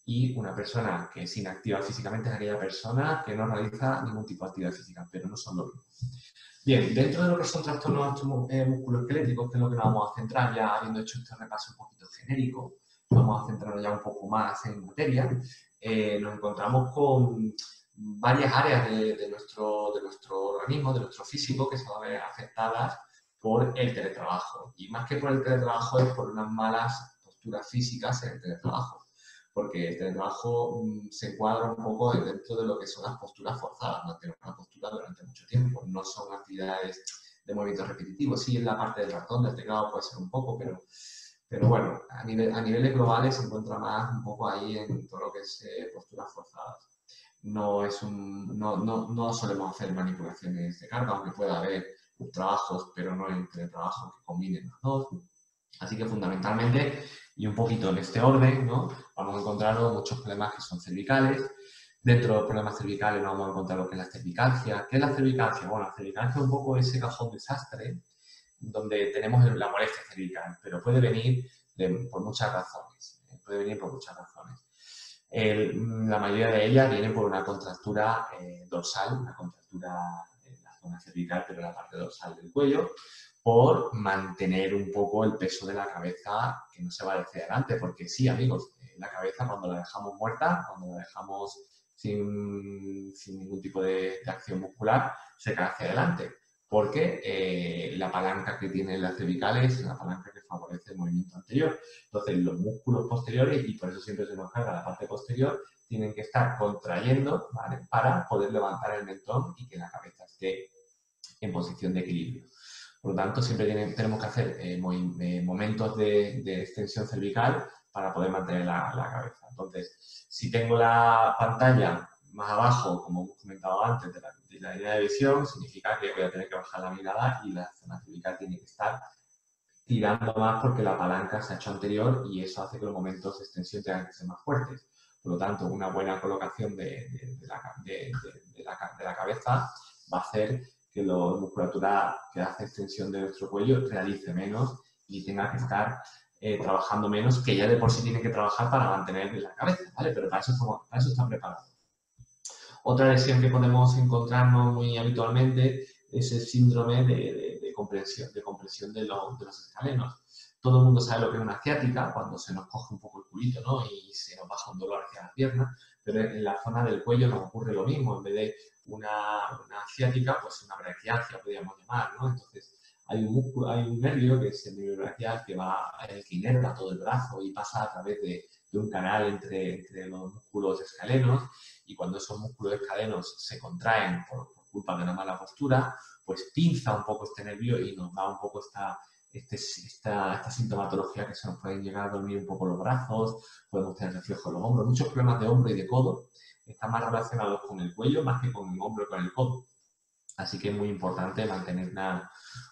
y una persona que es inactiva físicamente es aquella persona que no realiza ningún tipo de actividad física, pero no son lo mismo. Bien, dentro de lo que son trastornos musculoesqueléticos, que es lo que nos vamos a centrar, ya habiendo hecho este repaso un poquito genérico, vamos a centrarnos ya un poco más en materia, nos encontramos con varias áreas de nuestro organismo, de nuestro físico, que se van a ver afectadas por el teletrabajo. Y más que por el teletrabajo es por unas malas posturas físicas en el teletrabajo, porque el teletrabajo se encuadra un poco dentro de lo que son las posturas forzadas, mantener una postura durante mucho tiempo, no son actividades de movimiento repetitivo, sí en la parte del ratón, del teclado puede ser un poco, pero bueno, a niveles globales se encuentra más un poco ahí en todo lo que es posturas forzadas. No solemos hacer manipulaciones de carga, aunque pueda haber trabajos, pero no en teletrabajo que combinen los dos. Así que fundamentalmente, y un poquito en este orden, ¿no? Vamos a encontrar muchos problemas que son cervicales. Dentro de los problemas cervicales vamos a encontrar lo que es la cervicacia. ¿Qué es la cervicacia? Bueno, la cervicacia es un poco ese cajón desastre donde tenemos la molestia cervical, pero puede venir por muchas razones. La mayoría de ellas vienen por una contractura dorsal, una contractura en la zona cervical, pero en la parte dorsal del cuello, por mantener un poco el peso de la cabeza que no se va hacia adelante, porque sí, amigos, la cabeza cuando la dejamos muerta, cuando la dejamos sin ningún tipo de acción muscular, se cae hacia adelante, porque la palanca que tiene las cervicales es una palanca que favorece el movimiento anterior. Entonces, los músculos posteriores, y por eso siempre se nos carga la parte posterior, tienen que estar contrayendo, ¿vale?, para poder levantar el mentón y que la cabeza esté en posición de equilibrio. Por lo tanto, siempre tenemos que hacer momentos de extensión cervical para poder mantener la cabeza. Entonces, si tengo la pantalla más abajo, como hemos comentado antes, de la línea de visión, significa que voy a tener que bajar la mirada y la zona cervical tiene que estar tirando más porque la palanca se ha hecho anterior y eso hace que los momentos de extensión tengan que ser más fuertes. Por lo tanto, una buena colocación de la cabeza va a hacer que la musculatura que hace extensión de nuestro cuello realice menos y tenga que estar trabajando menos, que ya de por sí tiene que trabajar para mantener la cabeza, ¿vale? Pero para eso está preparado. Otra lesión que podemos encontrarnos muy habitualmente es el síndrome de compresión de los escalenos. Todo el mundo sabe lo que es una ciática, cuando se nos coge un poco el culito, ¿no?, y se nos baja un dolor hacia la pierna, pero en la zona del cuello nos ocurre lo mismo. En vez de una ciática, pues una braquialgia podríamos llamar, ¿no? Entonces, hay un nervio que es el nervio braquial que inerva todo el brazo y pasa a través de un canal entre los músculos escalenos, y cuando esos músculos escalenos se contraen por culpa de una mala postura, pues pinza un poco este nervio y nos da un poco esta sintomatología que se nos pueden llegar a dormir un poco los brazos, podemos tener reflejo en los hombros. Muchos problemas de hombro y de codo están más relacionados con el cuello más que con el hombro y con el codo. Así que es muy importante mantener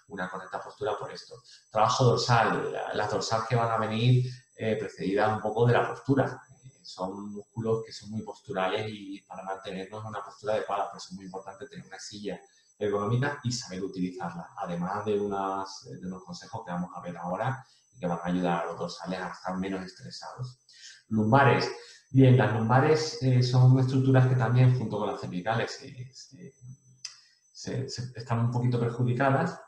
una correcta postura por esto. Trabajo dorsal. Las dorsales que van a venir precedidas un poco de la postura. Son músculos que son muy posturales y para mantenernos en una postura adecuada. Por eso es muy importante tener una silla ergonómica y saber utilizarla. Además de unos consejos que vamos a ver ahora y que van a ayudar a los dorsales a estar menos estresados. Lumbares. Bien, las lumbares son estructuras que también, junto con las cervicales, están un poquito perjudicadas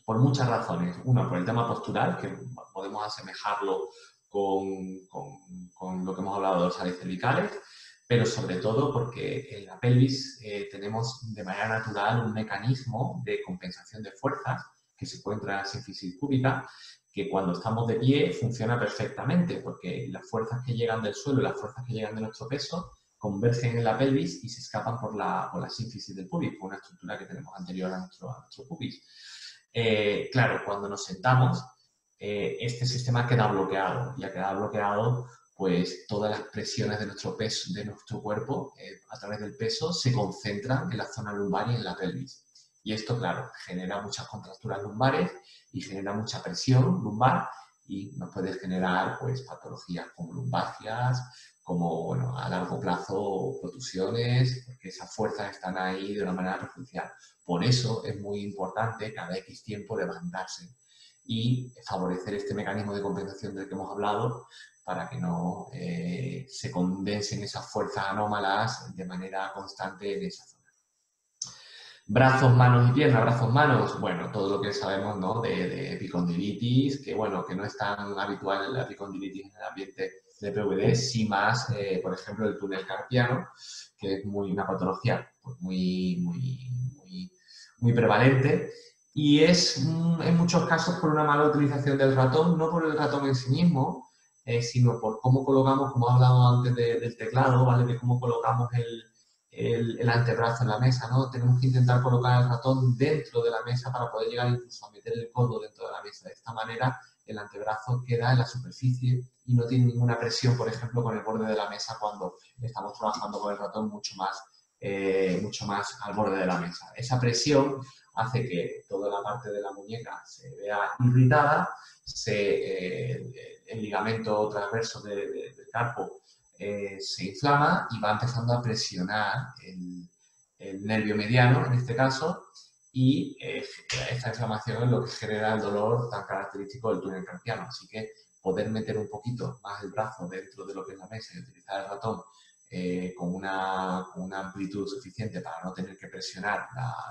por muchas razones. Una, por el tema postural, que podemos asemejarlo con lo que hemos hablado de dorsales cervicales, pero sobre todo porque en la pelvis tenemos de manera natural un mecanismo de compensación de fuerzas que se encuentra en la sínfisis púbica, que cuando estamos de pie funciona perfectamente, porque las fuerzas que llegan del suelo y las fuerzas que llegan de nuestro peso convergen en la pelvis y se escapan por la sínfisis del pubis, por una estructura que tenemos anterior a nuestro pubis. Claro, cuando nos sentamos, este sistema queda bloqueado, y al quedar bloqueado, pues todas las presiones de nuestro peso, de nuestro cuerpo, a través del peso, se concentran en la zona lumbar y en la pelvis. Y esto, claro, genera muchas contracturas lumbares y genera mucha presión lumbar y nos puede generar, pues, patologías como lumbalgias, como, bueno, a largo plazo protusiones, porque esas fuerzas están ahí de una manera perjudicial. Por eso es muy importante cada X tiempo levantarse y favorecer este mecanismo de compensación del que hemos hablado para que no se condensen esas fuerzas anómalas de manera constante en esa zona. Brazos, manos y piernas, brazos, manos, bueno, todo lo que sabemos, ¿no?, de epicondilitis, que bueno, que no es tan habitual la epicondilitis en el ambiente de PVD, sí más, por ejemplo, el túnel carpiano, que es una patología pues, muy prevalente, y es en muchos casos por una mala utilización del ratón, no por el ratón en sí mismo, sino por cómo colocamos, como hablábamos antes del teclado, ¿vale?, de cómo colocamos el antebrazo en la mesa, ¿no? Tenemos que intentar colocar el ratón dentro de la mesa para poder llegar incluso a meter el codo dentro de la mesa. De esta manera, el antebrazo queda en la superficie y no tiene ninguna presión, por ejemplo, con el borde de la mesa cuando estamos trabajando con el ratón mucho más al borde de la mesa. Esa presión hace que toda la parte de la muñeca se vea irritada, el ligamento transverso del carpo se inflama y va empezando a presionar el nervio mediano, en este caso, y esta inflamación es lo que genera el dolor tan característico del túnel carpiano. Así que poder meter un poquito más el brazo dentro de lo que es la mesa y utilizar el ratón con una amplitud suficiente para no tener que presionar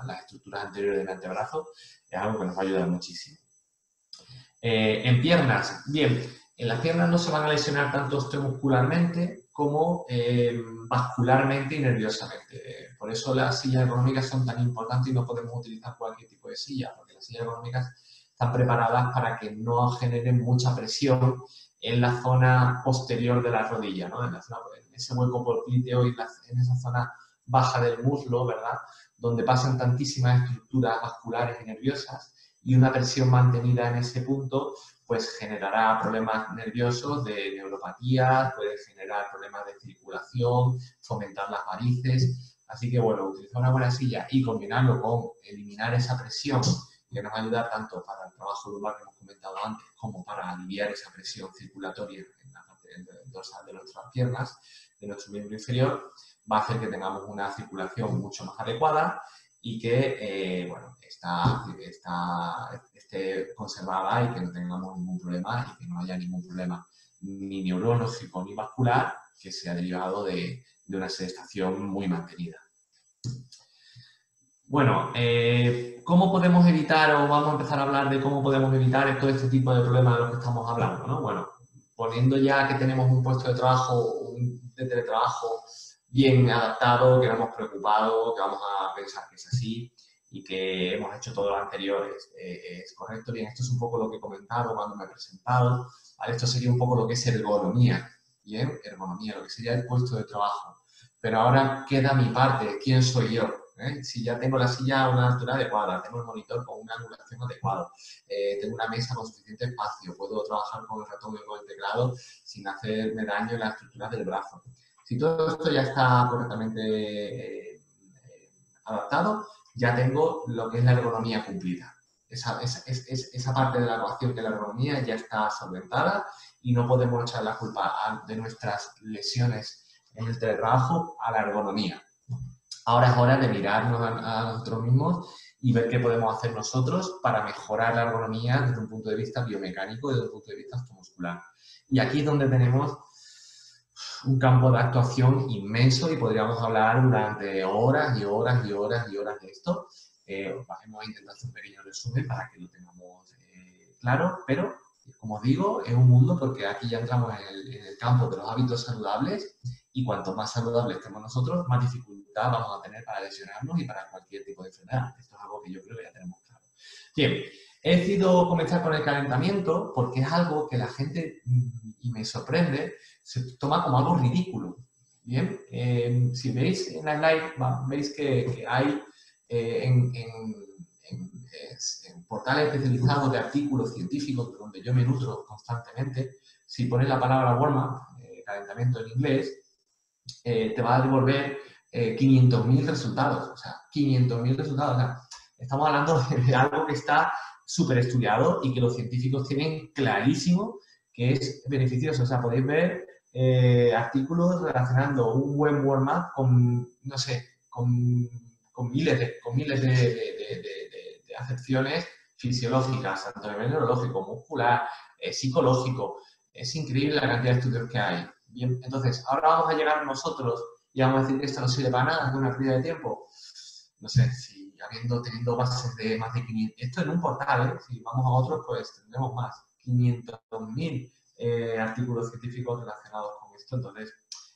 las estructuras anteriores del antebrazo es algo que nos va a ayudar muchísimo. En piernas, bien, en las piernas no se van a lesionar tanto osteomuscularmente como vascularmente y nerviosamente. Por eso las sillas ergonómicas son tan importantes y no podemos utilizar cualquier tipo de silla, porque las sillas ergonómicas están preparadas para que no generen mucha presión en la zona posterior de la rodilla, ¿no? En ese hueco popliteo y en esa zona baja del muslo, ¿verdad?, donde pasan tantísimas estructuras vasculares y nerviosas, y una presión mantenida en ese punto pues generará problemas nerviosos de neuropatía, puede generar problemas de circulación, fomentar las varices. Así que, bueno, utilizar una buena silla y combinarlo con eliminar esa presión, que nos va a ayudar tanto para el trabajo lumbar que hemos comentado antes, como para aliviar esa presión circulatoria en la parte dorsal de nuestras piernas, de nuestro miembro inferior, va a hacer que tengamos una circulación mucho más adecuada y que, bueno, esté conservada y que no tengamos ningún problema y que no haya ningún problema ni neurológico ni vascular que sea derivado de una sedestación muy mantenida. Bueno, ¿cómo podemos evitar, o vamos a empezar a hablar de cómo podemos evitar todo este tipo de problemas de los que estamos hablando, ¿no? Bueno, poniendo ya que tenemos un puesto de trabajo, de teletrabajo bien adaptado, que no hemos preocupado, que vamos a pensar que es así y que hemos hecho todo lo anterior, es correcto. Bien, esto es un poco lo que he comentado cuando me he presentado, ¿vale? Esto sería un poco lo que es ergonomía, ¿bien? Ergonomía, lo que sería el puesto de trabajo. Pero ahora queda mi parte, ¿quién soy yo? Si ya tengo la silla a una altura adecuada, tengo el monitor con una angulación adecuada, tengo una mesa con suficiente espacio, puedo trabajar con el ratón y con el teclado sin hacerme daño en las estructuras del brazo. Si todo esto ya está correctamente adaptado, ya tengo lo que es la ergonomía cumplida. Esa parte de la ecuación de la ergonomía ya está solventada y no podemos echar la culpa de nuestras lesiones en el teletrabajo a la ergonomía. Ahora es hora de mirarnos a nosotros mismos y ver qué podemos hacer nosotros para mejorar la ergonomía desde un punto de vista biomecánico y desde un punto de vista osteomuscular. Y aquí es donde tenemos un campo de actuación inmenso y podríamos hablar durante horas y horas y horas y horas de esto. Vamos a intentar hacer un pequeño resumen para que lo tengamos claro, pero como os digo, es un mundo porque aquí ya entramos en el campo de los hábitos saludables y cuanto más saludables estemos nosotros, más dificultad vamos a tener para lesionarnos y para cualquier tipo de enfermedad. Esto es algo que yo creo que ya tenemos claro. Bien, he decidido comenzar con el calentamiento porque es algo que la gente, y me sorprende, se toma como algo ridículo. Bien, si veis en la slide, veis que hay en portales especializados de artículos científicos donde yo me nutro constantemente. Si pones la palabra warm-up, calentamiento en inglés, te va a devolver 500.000 resultados. O sea, 500.000 resultados. O sea, estamos hablando de algo que está súper estudiado y que los científicos tienen clarísimo que es beneficioso. O sea, podéis ver artículos relacionando un buen warm-up con, no sé, con miles de acepciones fisiológicas, tanto a nivel neurológico, muscular, psicológico, Es increíble la cantidad de estudios que hay. Bien, entonces, ahora vamos a llegar nosotros y vamos a decir que esto no sirve para nada, es una pérdida de tiempo. No sé, si teniendo bases de más de 500, esto en un portal, ¿eh? Si vamos a otros, pues tendremos más, 500.000 artículos científicos relacionados con esto, entonces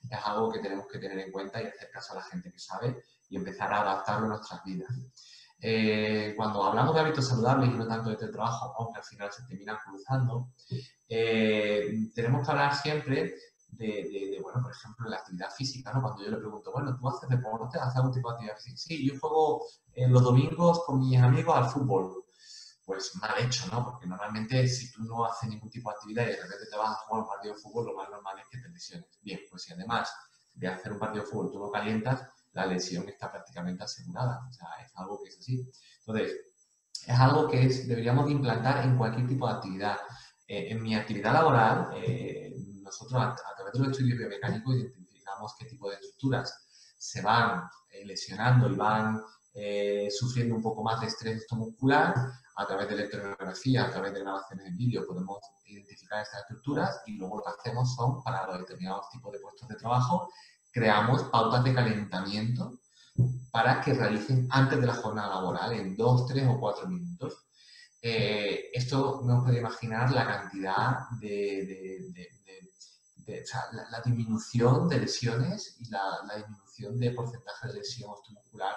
es algo que tenemos que tener en cuenta y hacer caso a la gente que sabe y empezar a adaptarlo a nuestras vidas. Cuando hablamos de hábitos saludables y no tanto de teletrabajo, aunque al final se terminan cruzando, tenemos que hablar siempre bueno, por ejemplo, la actividad física, ¿no? Cuando yo le pregunto, bueno, ¿tú haces deporte? ¿Haces algún tipo de actividad física? Sí, yo juego los domingos con mis amigos al fútbol. Pues mal hecho, ¿no? Porque normalmente si tú no haces ningún tipo de actividad y de repente te vas a jugar un partido de fútbol, lo más normal es que te lesiones. Bien, pues si además de hacer un partido de fútbol tú no calientas, la lesión está prácticamente asegurada. O sea, es algo que es así. Entonces, es algo que deberíamos de implantar en cualquier tipo de actividad. En mi actividad laboral, nosotros a través de los estudios biomecánicos identificamos qué tipo de estructuras se van lesionando y van sufriendo un poco más de estrés muscular. A través de electromiografía, a través de grabaciones en vídeo, podemos identificar estas estructuras y luego lo que hacemos son, para los determinados tipos de puestos de trabajo, creamos pautas de calentamiento para que realicen antes de la jornada laboral, en 2, 3 o 4 minutos. Esto no os podéis imaginar la cantidad o sea, la disminución de lesiones y la disminución de porcentaje de lesión osteomuscular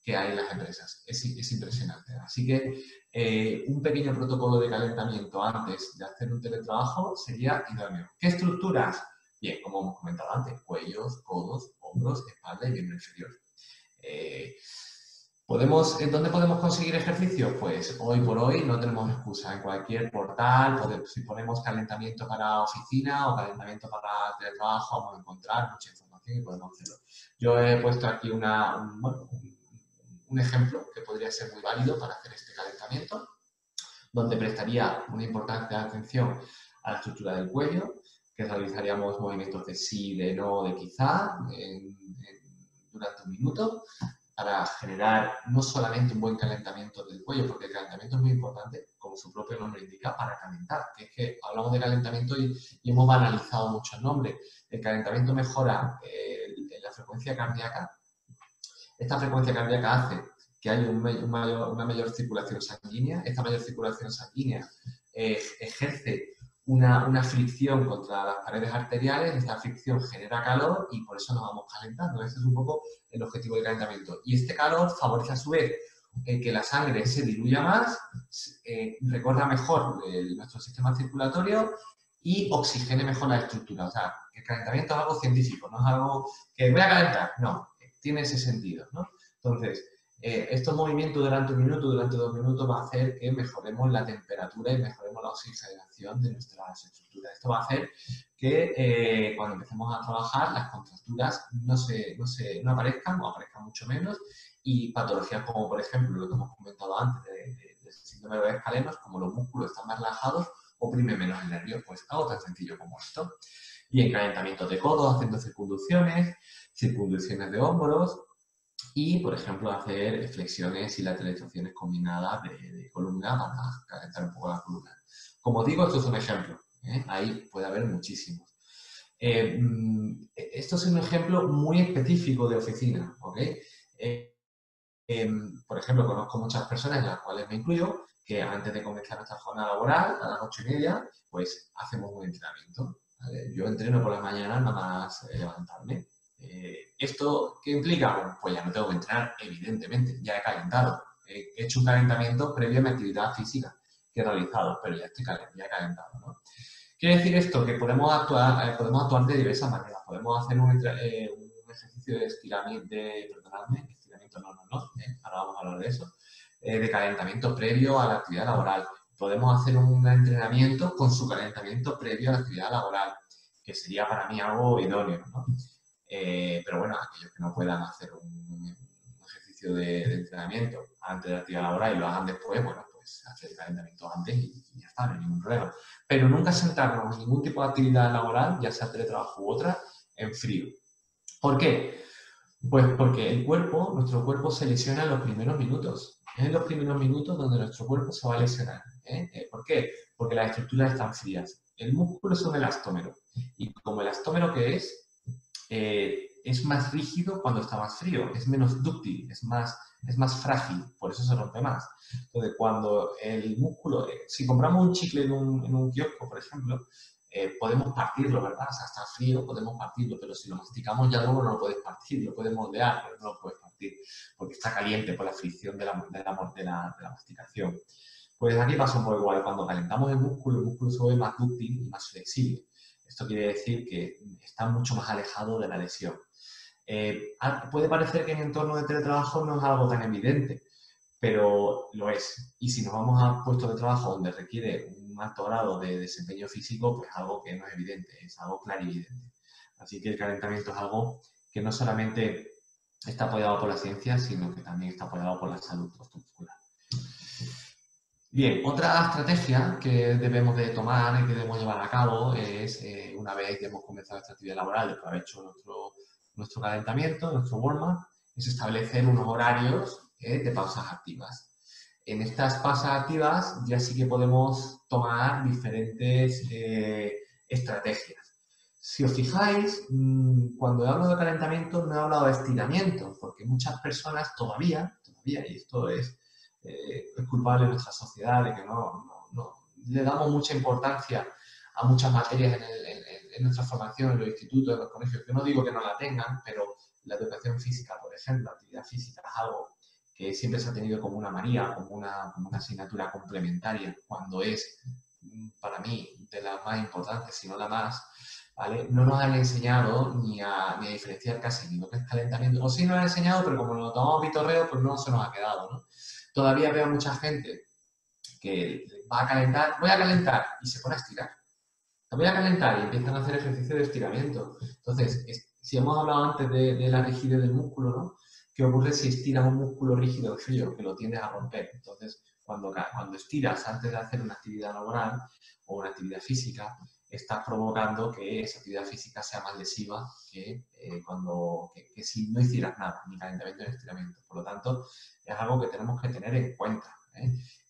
que hay en las empresas. Es impresionante. Así que un pequeño protocolo de calentamiento antes de hacer un teletrabajo sería idóneo. ¿Qué estructuras? Bien, como hemos comentado antes, cuellos, codos, hombros, espalda y miembro inferior. ¿Dónde podemos conseguir ejercicio? Pues hoy por hoy no tenemos excusa. En cualquier portal, si ponemos calentamiento para oficina o calentamiento para teletrabajo, vamos a encontrar mucha información y podemos hacerlo. Yo he puesto aquí un ejemplo que podría ser muy válido para hacer este calentamiento, donde prestaría una importante atención a la estructura del cuello, que realizaríamos movimientos de sí, de no, de quizá, durante un minuto, para generar no solamente un buen calentamiento del cuello, porque el calentamiento es muy importante, como su propio nombre indica, para calentar. Que es que hablamos de calentamiento y hemos banalizado mucho el nombre. El calentamiento mejora la frecuencia cardíaca. Esta frecuencia cardíaca hace que haya una mayor circulación sanguínea. Esta mayor circulación sanguínea ejerce una fricción contra las paredes arteriales, esta fricción genera calor y por eso nos vamos calentando. Ese es un poco el objetivo del calentamiento. Y este calor favorece a su vez que la sangre se diluya más, recorra mejor nuestro sistema circulatorio y oxigene mejor la estructura. O sea, el calentamiento es algo científico, no es algo que voy a calentar, no, tiene ese sentido, ¿no? Entonces, estos movimientos durante 1 minuto, durante 2 minutos, va a hacer que mejoremos la temperatura y mejoremos la oxigenación de nuestras estructuras. Esto va a hacer que cuando empecemos a trabajar las contracturas no aparezcan o aparezcan mucho menos y patologías como, por ejemplo, lo que hemos comentado antes del síndrome de escalenos, como los músculos están más relajados, oprime menos el nervio, pues algo tan sencillo como esto. Y en calentamiento de codos, haciendo circunducciones de hombros, y, por ejemplo, hacer flexiones y lateralizaciones combinadas de columna para calentar un poco la columna. Como digo, esto es un ejemplo. Ahí puede haber muchísimos. Esto es un ejemplo muy específico de oficina, ¿ok? Por ejemplo, conozco muchas personas, en las cuales me incluyo, que antes de comenzar nuestra jornada laboral, a las 8:30, pues hacemos un entrenamiento, ¿vale? Yo entreno por la mañana nada más levantarme. ¿Esto qué implica? Bueno, pues ya no tengo que entrenar, evidentemente, ya he calentado. He hecho un calentamiento previo a mi actividad física que he realizado, pero ya he calentado, ¿no? Quiere decir esto que podemos actuar de diversas maneras. Podemos hacer un ejercicio de estiramiento, ahora vamos a hablar de eso, de calentamiento previo a la actividad laboral. Podemos hacer un entrenamiento con su calentamiento previo a la actividad laboral, que sería para mí algo idóneo, ¿no? Pero bueno, aquellos que no puedan hacer un ejercicio de entrenamiento antes de la actividad laboral y lo hagan después, bueno, pues hacer el calentamiento antes y ya está, no hay ningún problema. Pero nunca sentarnos en ningún tipo de actividad laboral, ya sea teletrabajo u otra, en frío. ¿Por qué? Pues porque nuestro cuerpo se lesiona en los primeros minutos. Es en los primeros minutos donde nuestro cuerpo se va a lesionar. ¿Por qué? Porque las estructuras están frías. El músculo es un elastómero y como elastómero que es más rígido cuando está más frío, es menos dúctil, es más frágil, por eso se rompe más. Entonces, cuando el músculo, si compramos un chicle en un kiosco, por ejemplo, podemos partirlo, ¿verdad? O sea, está frío, podemos partirlo, pero si lo masticamos ya luego no lo puedes partir, lo puedes moldear, pero no lo puedes partir, porque está caliente por la fricción de la masticación. Pues aquí pasa un poco igual, cuando calentamos el músculo se vuelve más dúctil y más flexible. Esto quiere decir que está mucho más alejado de la lesión. Puede parecer que en entorno de teletrabajo no es algo tan evidente, pero lo es. Y si nos vamos a puestos de trabajo donde requiere un alto grado de desempeño físico, pues algo que no es evidente, es algo clarividente. Así que el calentamiento es algo que no solamente está apoyado por la ciencia, sino que también está apoyado por la salud osteomuscular. Bien, otra estrategia que debemos de tomar y que debemos llevar a cabo es, una vez que hemos comenzado esta actividad laboral, después de haber hecho nuestro calentamiento, nuestro warm-up, es establecer unos horarios de pausas activas. En estas pausas activas ya sí que podemos tomar diferentes estrategias. Si os fijáis, cuando hablo de calentamiento no he hablado de estiramiento, porque muchas personas todavía, y esto es culpable de nuestra sociedad, de que no le damos mucha importancia a muchas materias en nuestra formación, en los institutos, en los colegios. Yo no digo que no la tengan, pero la educación física, por ejemplo, la actividad física es algo que siempre se ha tenido como una manía, como una asignatura complementaria, cuando es, para mí, de las más importantes, si no la más, ¿vale? No nos han enseñado ni a diferenciar casi ni lo que es calentamiento, o sí nos han enseñado, pero como lo tomamos pitorreo, pues no se nos ha quedado, ¿no? Todavía veo mucha gente que va a calentar, voy a calentar, y se pone a estirar. Voy a calentar y empiezan a hacer ejercicio de estiramiento. Entonces, si hemos hablado antes de la rigidez del músculo, ¿no? ¿Qué ocurre si estiras un músculo rígido o frío? Que lo tiendes a romper. Entonces, cuando estiras antes de hacer una actividad laboral o una actividad física, estás provocando que esa actividad física sea más lesiva que si no hicieras nada, ni calentamiento ni estiramiento. Por lo tanto, es algo que tenemos que tener en cuenta,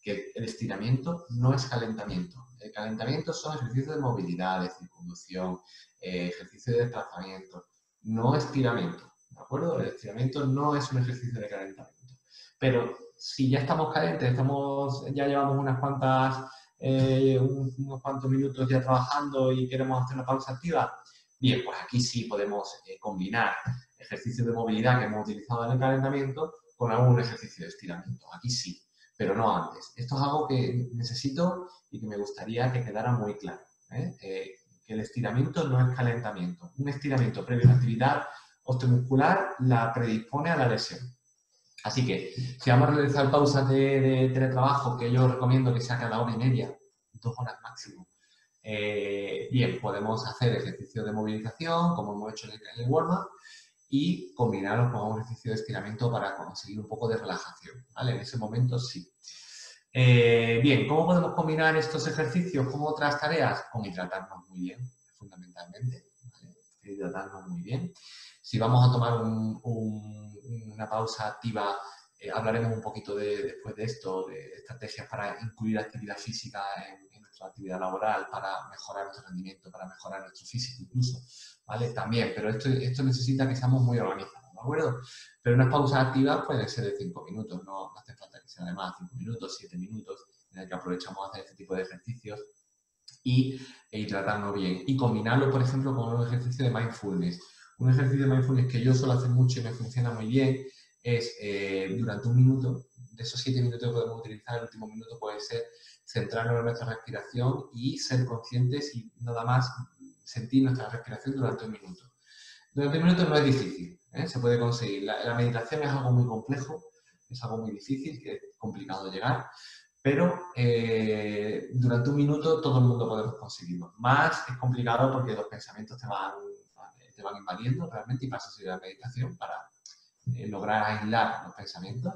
que el estiramiento no es calentamiento. El calentamiento son ejercicios de movilidad, de circunducción, ejercicios de desplazamiento, no estiramiento, ¿de acuerdo? El estiramiento no es un ejercicio de calentamiento. Pero si ya estamos calientes, ya llevamos unos cuantos minutos ya trabajando y queremos hacer una pausa activa, bien, pues aquí sí podemos combinar ejercicios de movilidad que hemos utilizado en el calentamiento con algún ejercicio de estiramiento. Aquí sí, pero no antes. Esto es algo que necesito y que me gustaría que quedara muy claro, que el estiramiento no es calentamiento. Un estiramiento previo a una actividad osteomuscular la predispone a la lesión. Así que, si vamos a realizar pausas de teletrabajo, que yo recomiendo que sea cada hora y media, 2 horas máximo, bien, podemos hacer ejercicios de movilización, como hemos hecho en el warm-up, y combinarlos con un ejercicio de estiramiento para conseguir un poco de relajación, ¿vale? En ese momento sí. Bien, ¿cómo podemos combinar estos ejercicios con otras tareas? Con hidratarnos muy bien, fundamentalmente, ¿vale? Hidratarnos muy bien. Si vamos a tomar una pausa activa, hablaremos un poquito después de esto, de estrategias para incluir actividad física en nuestra actividad laboral, para mejorar nuestro rendimiento, para mejorar nuestro físico incluso, ¿vale? También, pero esto necesita que seamos muy organizados, ¿de acuerdo? Pero unas pausas activas pueden ser de 5 minutos, no hace falta que sean de más, 5 minutos, 7 minutos, en el que aprovechamos a hacer este tipo de ejercicios y hidratarnos bien. Y combinarlo, por ejemplo, con un ejercicio de mindfulness. Un ejercicio de mindfulness que yo suelo hacer mucho y me funciona muy bien es durante un minuto, de esos 7 minutos que podemos utilizar, el último minuto puede ser centrarnos en nuestra respiración y ser conscientes y nada más sentir nuestra respiración durante un minuto. Durante un minuto no es difícil, se puede conseguir. La meditación es algo muy complejo, es algo muy difícil, que es complicado llegar, pero durante un minuto todo el mundo podemos conseguirlo. Más es complicado porque los pensamientos te van invadiendo realmente y pasas a ir a la meditación para lograr aislar los pensamientos,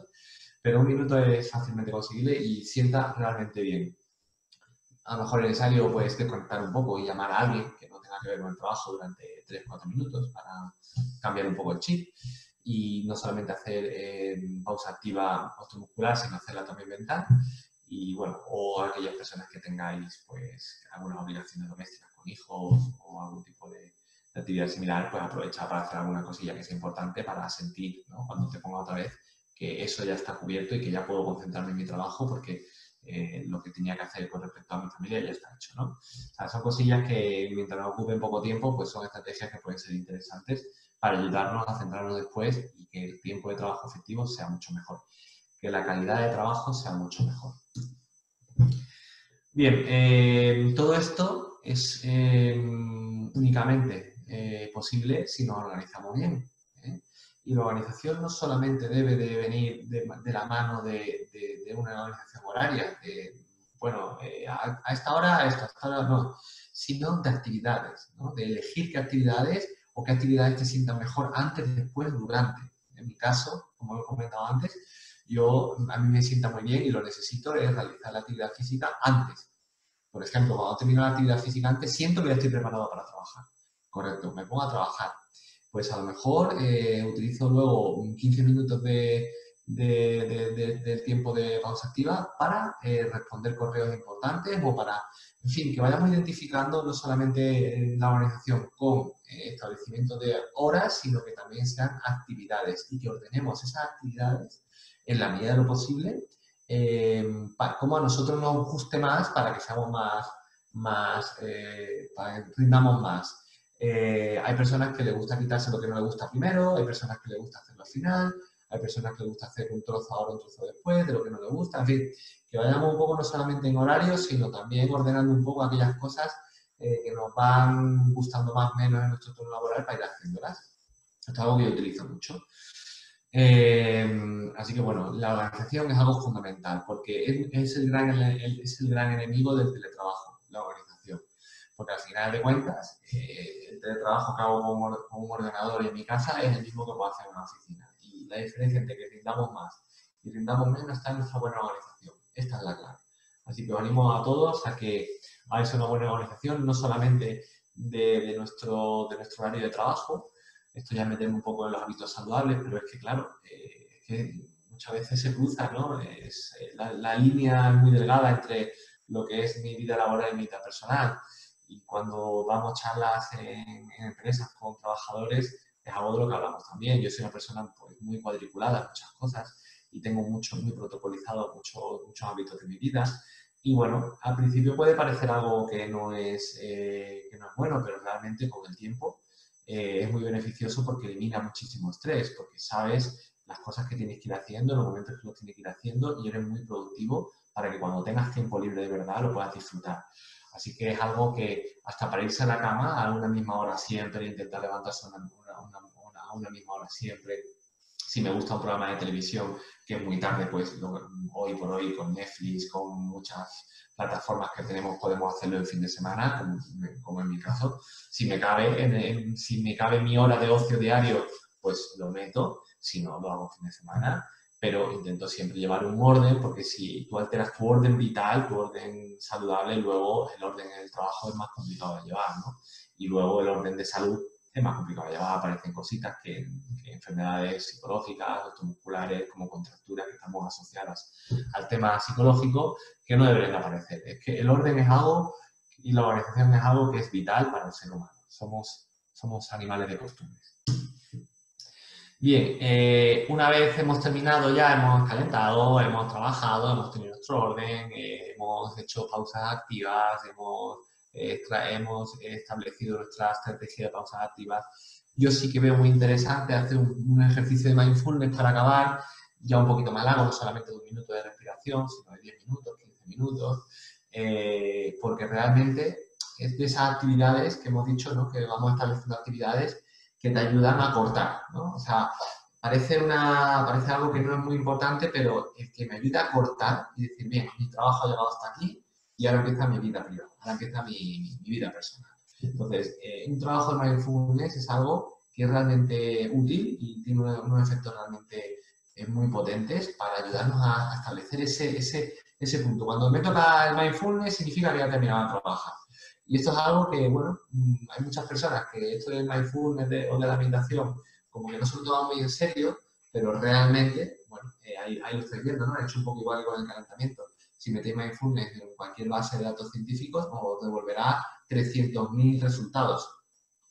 pero un minuto es fácilmente conseguible y sienta realmente bien. A lo mejor es necesario pues, desconectar un poco y llamar a alguien que no tenga que ver con el trabajo durante 3-4 minutos para cambiar un poco el chip y no solamente hacer pausa activa osteomuscular, sino hacerla también mental. Y bueno, o aquellas personas que tengáis pues algunas obligaciones domésticas con hijos o algún tipo de actividad similar, pues aprovecha para hacer alguna cosilla que sea importante para sentir, ¿no? Cuando te ponga otra vez que eso ya está cubierto y que ya puedo concentrarme en mi trabajo porque lo que tenía que hacer con respecto a mi familia ya está hecho, ¿no? O sea, son cosillas que mientras nos ocupen poco tiempo, pues son estrategias que pueden ser interesantes para ayudarnos a centrarnos después y que el tiempo de trabajo efectivo sea mucho mejor, que la calidad de trabajo sea mucho mejor. Bien, todo esto es únicamente posible si nos organizamos bien. Y la organización no solamente debe de venir de la mano de una organización horaria, a esta hora, a esta hora, no, sino de actividades, ¿no? De elegir qué actividades o qué actividades te sientan mejor antes, después, durante. En mi caso, como he comentado antes, a mí me sienta muy bien y lo necesito es realizar la actividad física antes. Por ejemplo, cuando termino la actividad física antes, siento que ya estoy preparado para trabajar. Correcto, me pongo a trabajar. Pues a lo mejor utilizo luego 15 minutos del tiempo de pausa activa para responder correos importantes o para, en fin, que vayamos identificando no solamente la organización con establecimiento de horas, sino que también sean actividades y que ordenemos esas actividades en la medida de lo posible, como a nosotros nos guste más para que seamos para que rindamos más. Hay personas que les gusta quitarse lo que no les gusta primero, hay personas que les gusta hacerlo al final, hay personas que les gusta hacer un trozo ahora, un trozo después de lo que no les gusta, en fin, que vayamos un poco no solamente en horarios, sino también ordenando un poco aquellas cosas que nos van gustando más o menos en nuestro turno laboral para ir haciéndolas. Esto es algo que yo utilizo mucho. Así que bueno, la organización es algo fundamental porque es el gran enemigo del teletrabajo, la organización. Porque al final de cuentas, el teletrabajo que hago con un ordenador en mi casa es el mismo que puedo hacer en una oficina. Y la diferencia entre que rindamos más y rindamos menos está en nuestra buena organización. Esta es la clave. Así que os animo a todos a que hagáis una buena organización, no solamente de nuestro horario de trabajo. Esto ya metemos un poco en los hábitos saludables, pero es que, claro, que muchas veces se cruza, ¿no? La línea muy delgada entre lo que es mi vida laboral y mi vida personal. Y cuando damos charlas en empresas con trabajadores, es algo de lo que hablamos también. Yo soy una persona pues, muy cuadriculada en muchas cosas y tengo muy protocolizado muchos hábitos de mi vida. Y bueno, al principio puede parecer algo que no es bueno, pero realmente con el tiempo es muy beneficioso porque elimina muchísimo estrés, porque sabes las cosas que tienes que ir haciendo, los momentos que los tienes que ir haciendo y eres muy productivo para que cuando tengas tiempo libre de verdad lo puedas disfrutar. Así que es algo que hasta para irse a la cama a una misma hora siempre, intentar levantarse a una misma hora siempre. Si me gusta un programa de televisión que es muy tarde, pues hoy por hoy con Netflix, con muchas plataformas que tenemos, podemos hacerlo el fin de semana, como en mi caso. Si me cabe mi hora de ocio diario, pues lo meto, si no, lo hago fin de semana. Pero intento siempre llevar un orden, porque si tú alteras tu orden vital, tu orden saludable, luego el orden en el trabajo es más complicado de llevar, ¿no? Y luego el orden de salud es más complicado de llevar, aparecen cositas que enfermedades psicológicas, musculares, como contracturas que estamos asociadas al tema psicológico, que no deberían aparecer. Es que el orden es algo y la organización es algo que es vital para el ser humano. Somos animales de costumbres. Bien, una vez hemos terminado ya, hemos calentado, hemos trabajado, hemos tenido nuestro orden, hemos hecho pausas activas, hemos establecido nuestra estrategia de pausas activas. Yo sí que veo muy interesante hacer un ejercicio de mindfulness para acabar, ya un poquito más largo, no solamente de 1 minuto de respiración, sino de 10 minutos, 15 minutos, porque realmente es de esas actividades que hemos dicho, ¿no? Que vamos estableciendo actividades que te ayudan a cortar, ¿no? O sea, parece algo que no es muy importante, pero es que me ayuda a cortar y decir, bien, mi trabajo ha llegado hasta aquí y ahora empieza mi vida privada, ahora empieza mi vida personal. Entonces, un trabajo de mindfulness es algo que es realmente útil y tiene unos efectos realmente muy potentes para ayudarnos a establecer ese punto. Cuando me toca el mindfulness significa que ya he terminado de trabajar. Y esto es algo que, bueno, hay muchas personas que esto del mindfulness o de la meditación como que no se lo toman muy en serio, pero realmente, bueno, ahí lo estoy viendo, ¿no? He hecho un poco igual que con el calentamiento. si metéis mindfulness en cualquier base de datos científicos, os devolverá 300.000 resultados.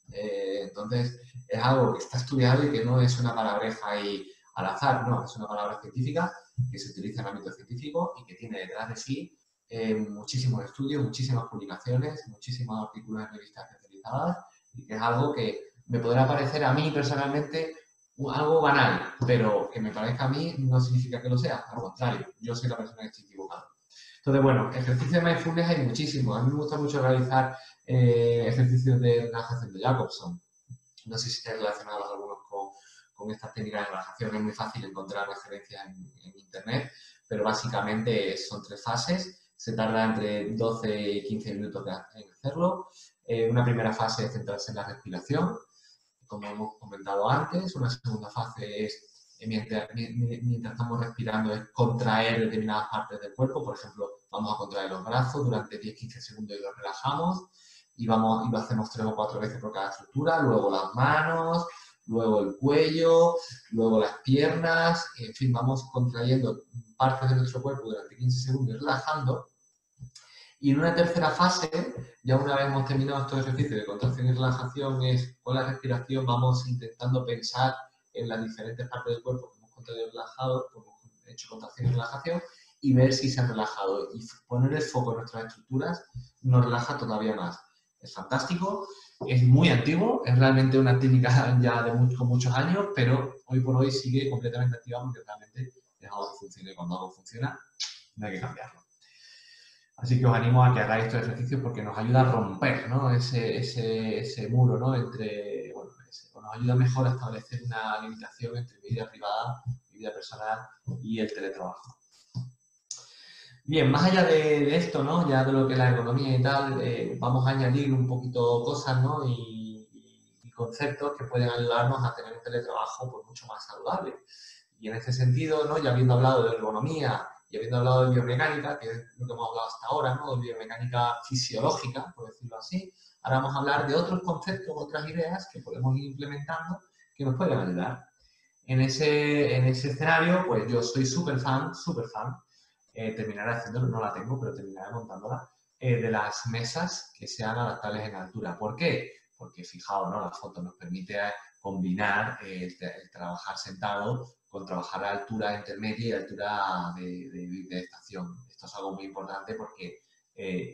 Entonces, es algo que está estudiado y que no es una palabreja ahí al azar, no, es una palabra científica que se utiliza en el ámbito científico y que tiene detrás de sí muchísimos estudios, muchísimas publicaciones, muchísimos artículos en revistas especializadas, y que es algo que me podrá parecer a mí personalmente algo banal, pero que me parezca a mí no significa que lo sea, al contrario, yo soy la persona que estoy equivocada. Entonces, bueno, ejercicios de mindfulness hay muchísimos. A mí me gusta mucho realizar ejercicios de relajación de Jacobson. No sé si estáis relacionados algunos con estas técnicas de relajación. Es muy fácil encontrar referencias en internet, pero básicamente son 3 fases. Se tarda entre 12 y 15 minutos en hacerlo. Una primera fase es centrarse en la respiración, como hemos comentado antes. Una segunda fase es, mientras estamos respirando, es contraer determinadas partes del cuerpo. Por ejemplo, vamos a contraer los brazos durante 10-15 segundos y los relajamos. Y lo hacemos 3 o 4 veces por cada estructura. Luego las manos, luego el cuello, luego las piernas. En fin, vamos contrayendo partes de nuestro cuerpo durante 15 segundos y relajando. Y en una tercera fase, ya una vez hemos terminado estos ejercicios de contracción y relajación, es con la respiración vamos intentando pensar en las diferentes partes del cuerpo que hemos contraído y relajado, que hemos hecho contracción y relajación, y ver si se han relajado. Y poner el foco en nuestras estructuras nos relaja todavía más. Es fantástico, es muy antiguo, es realmente una técnica ya con muchos años, pero hoy por hoy sigue completamente activa porque realmente es algo que funciona, y cuando algo funciona no hay que cambiarlo. Así que os animo a que hagáis estos ejercicios porque nos ayuda a romper, ¿no? ese muro, ¿no? Nos ayuda mejor a establecer una limitación entre mi vida privada, mi vida personal y el teletrabajo. Bien, más allá de esto, ¿no? Ya de lo que es la economía y tal, vamos a añadir un poquito cosas, ¿no? Y conceptos que pueden ayudarnos a tener un teletrabajo pues, mucho más saludable. Y en este sentido, ¿no? Ya habiendo hablado de ergonomía y habiendo hablado de biomecánica, que es lo que hemos hablado hasta ahora, ¿no? De biomecánica fisiológica, por decirlo así, ahora vamos a hablar de otros conceptos, otras ideas que podemos ir implementando que nos pueden ayudar. En ese escenario, pues yo soy súper fan, terminaré haciéndolo, no la tengo, pero terminaré montándola, de las mesas que sean adaptables en altura. ¿Por qué? Porque fijaos, ¿no? La foto nos permite combinar el trabajar sentado con trabajar a altura intermedia y altura de estación. Esto es algo muy importante porque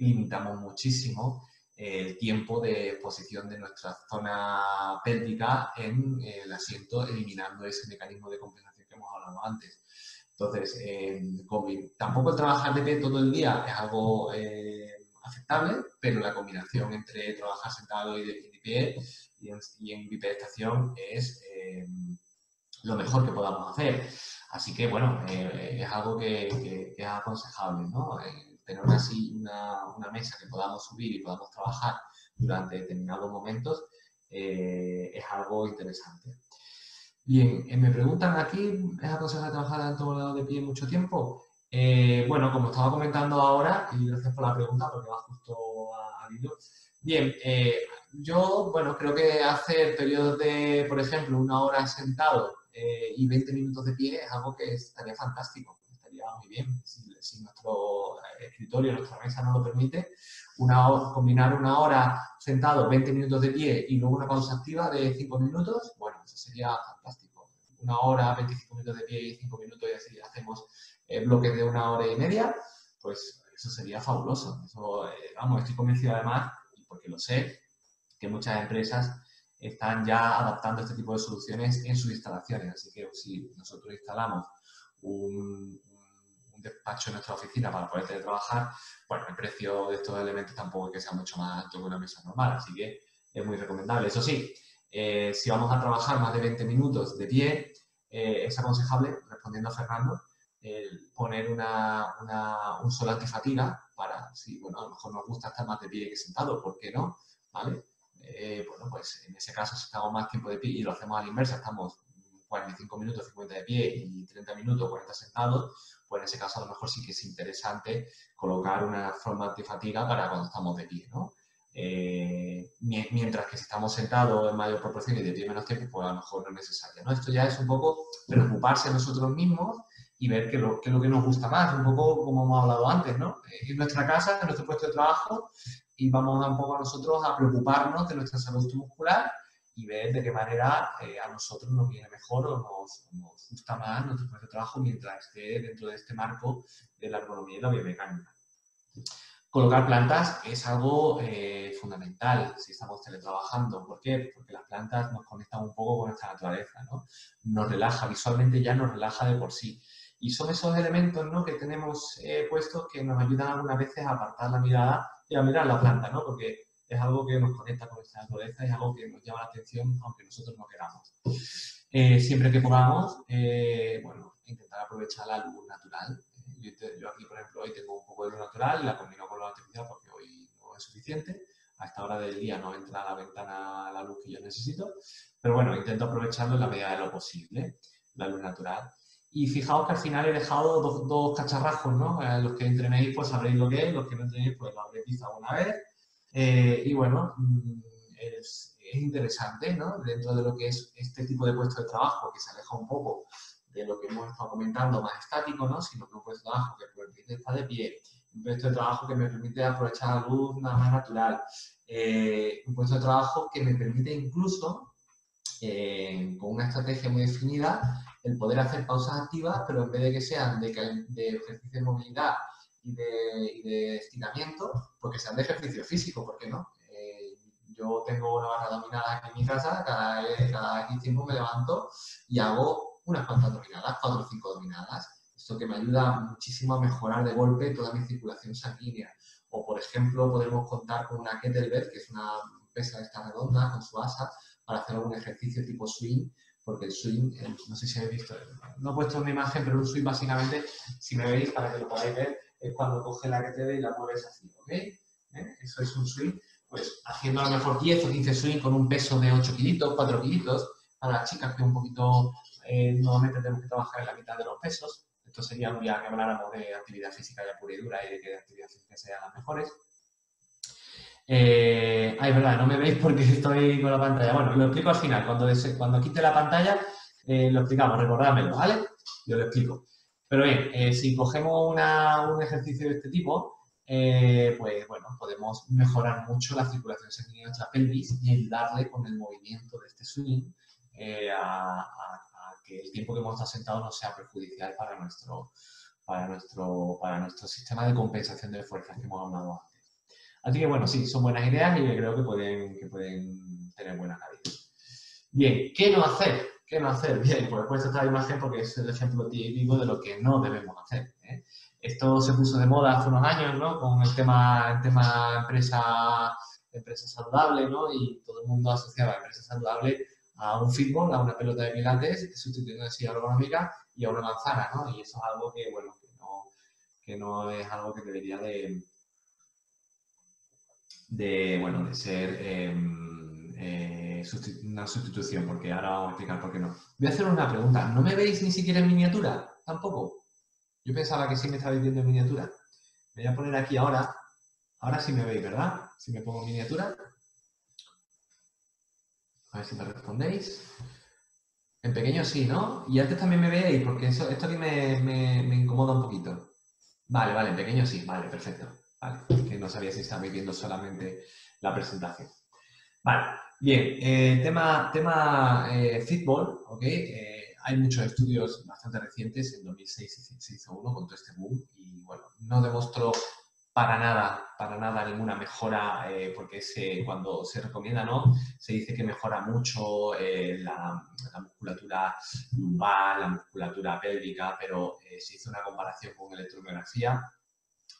limitamos muchísimo el tiempo de exposición de nuestra zona pélvica en el asiento, eliminando ese mecanismo de compensación que hemos hablado antes. Entonces, tampoco el trabajar de pie todo el día es algo aceptable, pero la combinación entre trabajar sentado y de pie y en bipedestación es lo mejor que podamos hacer. Así que, bueno, es algo que es aconsejable, ¿no? Tener una mesa que podamos subir y podamos trabajar durante determinados momentos es algo interesante. Bien, me preguntan aquí, ¿es aconsejable trabajar tanto de pie mucho tiempo? Bueno, como estaba comentando ahora, y gracias por la pregunta porque va justo al hilo. Bien, yo, bueno, creo que hacer periodos de, por ejemplo, 1 hora sentado y 20 minutos de pie es algo que estaría fantástico, estaría muy bien. Si nuestro escritorio, nuestra mesa no lo permite, combinar 1 hora sentado, 20 minutos de pie y luego una pausa activa de 5 minutos, bueno, eso sería fantástico. 1 hora, 25 minutos de pie y 5 minutos y así hacemos bloques de 1 hora y media, pues eso sería fabuloso. Eso, vamos, estoy convencido además, y porque lo sé, que muchas empresas están ya adaptando este tipo de soluciones en sus instalaciones. Así que si nosotros instalamos un despacho en nuestra oficina para poder teletrabajar, bueno, el precio de estos elementos tampoco es que sea mucho más alto que una mesa normal, así que es muy recomendable. Eso sí, si vamos a trabajar más de 20 minutos de pie, es aconsejable, respondiendo a Fernando, poner un sol antifatiga para, si bueno, a lo mejor nos gusta estar más de pie que sentado, ¿por qué no? ¿Vale? Bueno, pues en ese caso, si estamos más tiempo de pie y lo hacemos a la inversa, estamos 45 minutos, 50 de pie y 30 minutos, 40 sentados, pues en ese caso a lo mejor sí que es interesante colocar una forma antifatiga para cuando estamos de pie, ¿no? Mientras que si estamos sentados en mayor proporción y de pie menos tiempo, pues a lo mejor no es necesario, ¿no? Esto ya es un poco preocuparse de nosotros mismos y ver qué es lo que nos gusta más, un poco como hemos hablado antes, ¿no? En nuestra casa, en nuestro puesto de trabajo, y vamos un poco a nosotros a preocuparnos de nuestra salud muscular y ver de qué manera a nosotros nos viene mejor o nos gusta más nuestro puesto de trabajo mientras esté dentro de este marco de la ergonomía y la biomecánica. Colocar plantas es algo fundamental si estamos teletrabajando. ¿Por qué? Porque las plantas nos conectan un poco con nuestra naturaleza, ¿no? Nos relaja, visualmente ya nos relaja de por sí. Y son esos elementos, ¿no?, que tenemos puestos que nos ayudan algunas veces a apartar la mirada y a mirar la planta, ¿no? Porque es algo que nos conecta con nuestra naturaleza, es algo que nos llama la atención aunque nosotros no queramos. Siempre que podamos, bueno, intentar aprovechar la luz natural. Yo aquí, por ejemplo, hoy tengo un poco de luz natural y la combino con la artificial porque hoy no es suficiente. A esta hora del día no entra a la ventana la luz que yo necesito, pero bueno, intento aprovecharlo en la medida de lo posible, la luz natural. Y fijaos que al final he dejado dos cacharrajos, ¿no? Los que entrenéis pues sabréis lo que es, los que no entrenéis pues lo habréis visto alguna vez. Y bueno, es interesante, ¿no? Dentro de lo que es este tipo de puesto de trabajo, que se aleja un poco de lo que hemos estado comentando más estático, ¿no? Sino que un puesto de trabajo que me permite estar de pie, un puesto de trabajo que me permite aprovechar la luz nada más natural, un puesto de trabajo que me permite incluso, con una estrategia muy definida, el poder hacer pausas activas, pero en vez de que sean de ejercicio de movilidad y de estiramiento, porque sean de ejercicio físico, ¿por qué no? Yo tengo una barra dominada aquí en mi casa, cada X tiempo me levanto y hago unas cuantas dominadas, 4 o 5 dominadas. Esto que me ayuda muchísimo a mejorar de golpe toda mi circulación sanguínea. O, por ejemplo, podemos contar con una kettlebell, que es una pesa esta redonda con su asa, para hacer algún ejercicio tipo swing, porque el swing, no sé si habéis visto, no he puesto una imagen, pero un swing básicamente, si me veis, para que lo podáis ver, es cuando coges la kettlebell y la mueves así, ¿ok? Eso es un swing. Pues haciendo a lo mejor 10 o 15 swing con un peso de 8 kilitos, 4 kilitos, para las chicas que un poquito, nuevamente tenemos que trabajar en la mitad de los pesos. Esto sería un día que habláramos de actividad física ya pura y dura y de que actividad física sean las mejores. Es verdad, no me veis porque estoy con la pantalla. Bueno, lo explico al final. Cuando quite la pantalla, lo explicamos, recordádmelo, ¿vale? Yo lo explico. Pero bien, si cogemos un ejercicio de este tipo, pues bueno, podemos mejorar mucho la circulación sanguínea de nuestra pelvis y ayudarle con el movimiento de este swing a que el tiempo que hemos estado sentados no sea perjudicial para nuestro sistema de compensación de fuerzas que hemos hablado antes. Así que bueno, sí, son buenas ideas y creo que pueden tener buena cabida. Bien, ¿qué no hacer? ¿Qué no hacer? Bien, pues he puesto esta imagen porque es el ejemplo típico de lo que no debemos hacer, ¿eh? Esto se puso de moda hace unos años, ¿no? Con el tema empresa saludable, ¿no? Y todo el mundo asociaba a empresa saludable a un fútbol, a una pelota de pilates, sustituyendo así a la ergonómica y a una manzana, ¿no? Y eso es algo que, bueno, que no es algo que debería de ser una sustitución, porque ahora vamos a explicar por qué no. Voy a hacer una pregunta. ¿No me veis ni siquiera en miniatura? ¿Tampoco? Yo pensaba que sí me estabais viendo en miniatura. Me voy a poner aquí ahora. Ahora sí me veis, ¿verdad? Si me pongo en miniatura. A ver si me respondéis. En pequeño sí, ¿no? Y antes también me veis, porque esto aquí me incomoda un poquito. Vale, en pequeño sí. Vale, perfecto. Vale, que no sabía si estabais viendo solamente la presentación. Vale, bien. Tema fútbol, ¿ok? Hay muchos estudios bastante recientes. En 2006 se hizo uno con todo este boom y, bueno, no demostró para nada ninguna mejora, porque cuando se recomienda, ¿no? Se dice que mejora mucho la musculatura lumbar, la musculatura pélvica, pero se hizo una comparación con electromiografía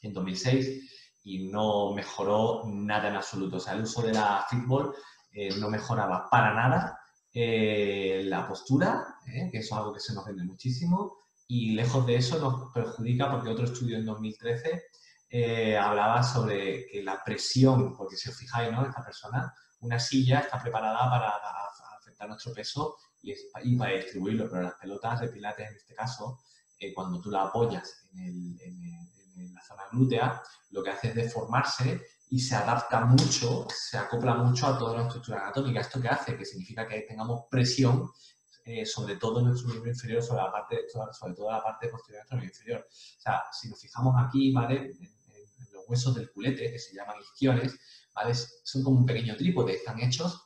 en 2006 y no mejoró nada en absoluto. O sea, el uso de la fútbol no mejoraba para nada la postura, que eso es algo que se nos vende muchísimo, y lejos de eso nos perjudica porque otro estudio en 2013 hablaba sobre que la presión, porque si os fijáis, ¿no? Esta persona, una silla está preparada para afectar nuestro peso y para distribuirlo, pero las pelotas de pilates, en este caso, cuando tú la apoyas en la zona glútea, lo que hace es deformarse y se adapta mucho, se acopla mucho a toda la estructura anatómica. ¿Esto qué hace? Que significa que tengamos presión sobre todo en nuestro miembro inferior, sobre todo la parte posterior de nuestro miembro inferior. O sea, si nos fijamos aquí, ¿vale? En los huesos del culete, que se llaman isquiones, ¿vale? Son como un pequeño trípode, están hechos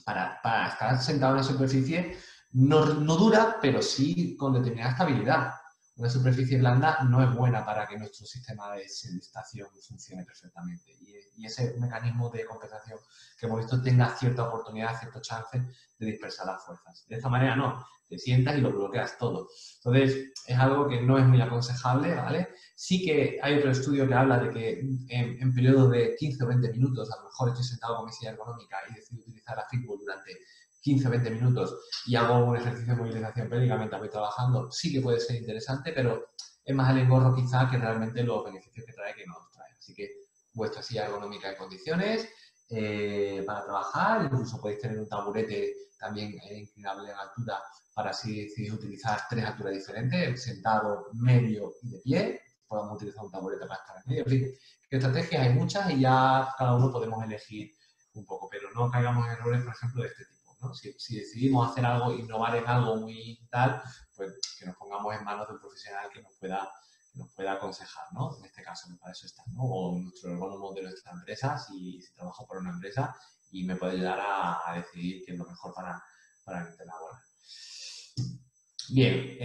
para estar sentado en una superficie no dura, pero sí con determinada estabilidad. Una superficie blanda no es buena para que nuestro sistema de sedestación funcione perfectamente. Y ese mecanismo de compensación que hemos visto tenga cierta oportunidad, cierto chance de dispersar las fuerzas. De esta manera no, te sientas y lo bloqueas todo. Entonces, es algo que no es muy aconsejable, ¿vale? Sí que hay otro estudio que habla de que en periodos de 15 o 20 minutos, a lo mejor estoy sentado con mi silla ergonómica y decido utilizar la fitball durante 15 o 20 minutos y hago un ejercicio de movilización pélvica mientras voy trabajando, sí que puede ser interesante, pero es más el engorro quizá que realmente los beneficios que trae que no los trae. Así que vuestra silla ergonómica en condiciones para trabajar, incluso podéis tener un taburete también inclinable en altura para así decidir utilizar 3 alturas diferentes, sentado, medio y de pie. Podemos utilizar un taburete para estar en medio. En fin, que estrategias hay muchas y ya cada uno podemos elegir un poco, pero no caigamos en errores, por ejemplo, de este tipo, ¿no? Si decidimos hacer algo, innovar en algo muy tal, pues que nos pongamos en manos de un profesional que nos pueda aconsejar, ¿no? En este caso, para eso está, ¿no? O nuestro ergónomo de nuestra empresa, si trabajo por una empresa y me puede ayudar a decidir qué es lo mejor para mi laboral. Bien,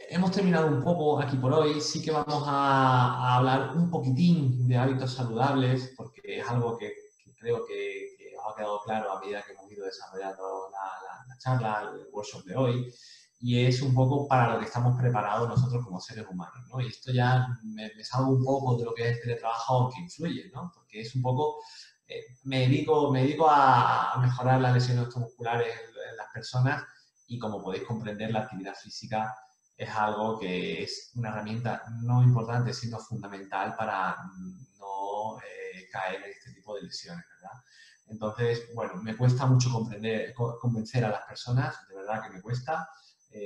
hemos terminado un poco aquí por hoy. Sí que vamos a hablar un poquitín de hábitos saludables, porque es algo que creo que os ha quedado claro a medida que hemos ido desarrollando la charla, el workshop de hoy, y es un poco para lo que estamos preparados nosotros como seres humanos, ¿no? Y esto ya me salgo un poco de lo que es el teletrabajo, aunque influye, ¿no? Porque es un poco, me dedico a mejorar las lesiones osteomusculares en las personas y como podéis comprender, la actividad física es algo que es una herramienta no importante, sino fundamental para no caer en este tipo de lesiones, ¿verdad? Entonces, bueno, me cuesta mucho convencer a las personas, de verdad que me cuesta.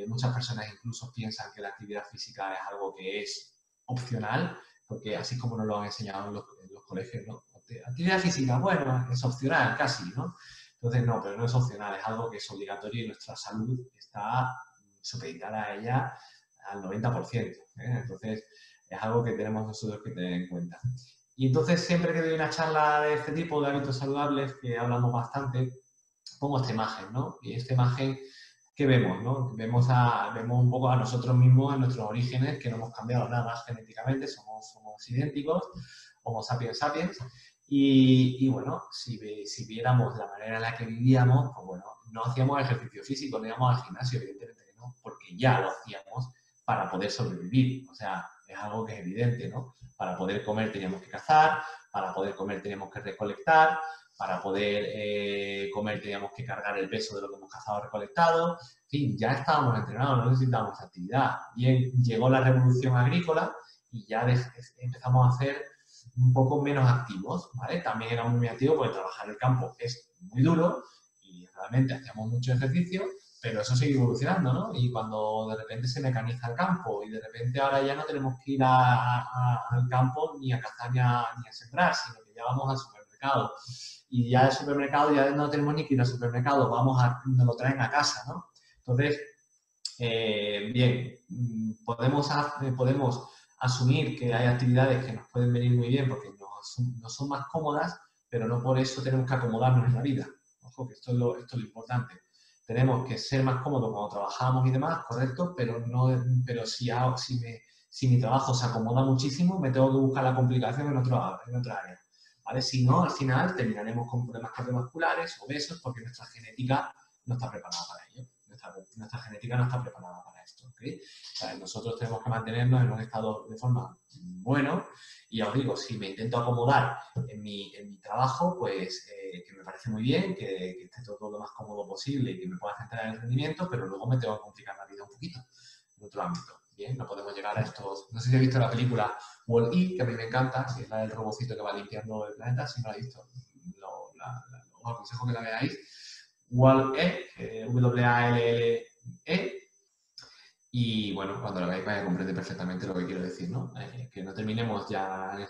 Muchas personas incluso piensan que la actividad física es algo que es opcional, porque así como nos lo han enseñado en los colegios, ¿no? Actividad física, bueno, es opcional casi, ¿no? Entonces, no, pero no es opcional, es algo que es obligatorio y nuestra salud está supeditada a ella al 90%. Entonces, es algo que tenemos nosotros que tener en cuenta. Y entonces, siempre que doy una charla de este tipo de hábitos saludables, que hablamos bastante, pongo esta imagen, ¿no? Y esta imagen, ¿qué vemos, no? Vemos un poco a nosotros mismos en nuestros orígenes, que no hemos cambiado nada genéticamente, somos idénticos, Homo sapiens sapiens. Y bueno, si viéramos la manera en la que vivíamos, pues bueno, no hacíamos ejercicio físico, no íbamos al gimnasio, evidentemente que no, porque ya lo hacíamos para poder sobrevivir. O sea, es algo que es evidente, ¿no? Para poder comer teníamos que cazar, para poder comer teníamos que recolectar, para poder comer teníamos que cargar el peso de lo que hemos cazado o recolectado. En fin, ya estábamos entrenados, no necesitábamos actividad. Bien, llegó la revolución agrícola y ya empezamos a hacer un poco menos activos, ¿vale? También éramos muy activos porque trabajar el campo es muy duro y realmente hacíamos mucho ejercicio, pero eso sigue evolucionando, ¿no? Y cuando de repente se mecaniza el campo y de repente ahora ya no tenemos que ir al campo ni a cazar ni a sembrar, sino que ya vamos al supermercado. Y ya el supermercado ya no tenemos ni que ir al supermercado, nos lo traen a casa, ¿no? Entonces, bien, podemos asumir que hay actividades que nos pueden venir muy bien porque no son más cómodas, pero no por eso tenemos que acomodarnos en la vida. Ojo, que esto es lo importante. Tenemos que ser más cómodos cuando trabajamos y demás, correcto, pero si mi trabajo se acomoda muchísimo, me tengo que buscar la complicación en otra área. ¿Vale? Si no, al final terminaremos con problemas cardiovasculares, obesos, porque nuestra genética no está preparada para ello. Nuestra genética no está preparada para esto. ¿Okay? O sea, nosotros tenemos que mantenernos en un estado de forma bueno y ya os digo, si me intento acomodar en mi trabajo, pues que me parece muy bien, que esté todo lo más cómodo posible y que me pueda centrar en el rendimiento, pero luego me tengo que complicar la vida un poquito en otro ámbito. Bien, no podemos llegar a estos... No sé si habéis visto la película Wall-E, que a mí me encanta, que es la del robocito que va limpiando el planeta. Si no la habéis visto, os aconsejo que la veáis. Wall-E, W-A-L-L-E. Y bueno, cuando la veáis vais a comprender perfectamente lo que quiero decir, ¿no? Que no terminemos ya de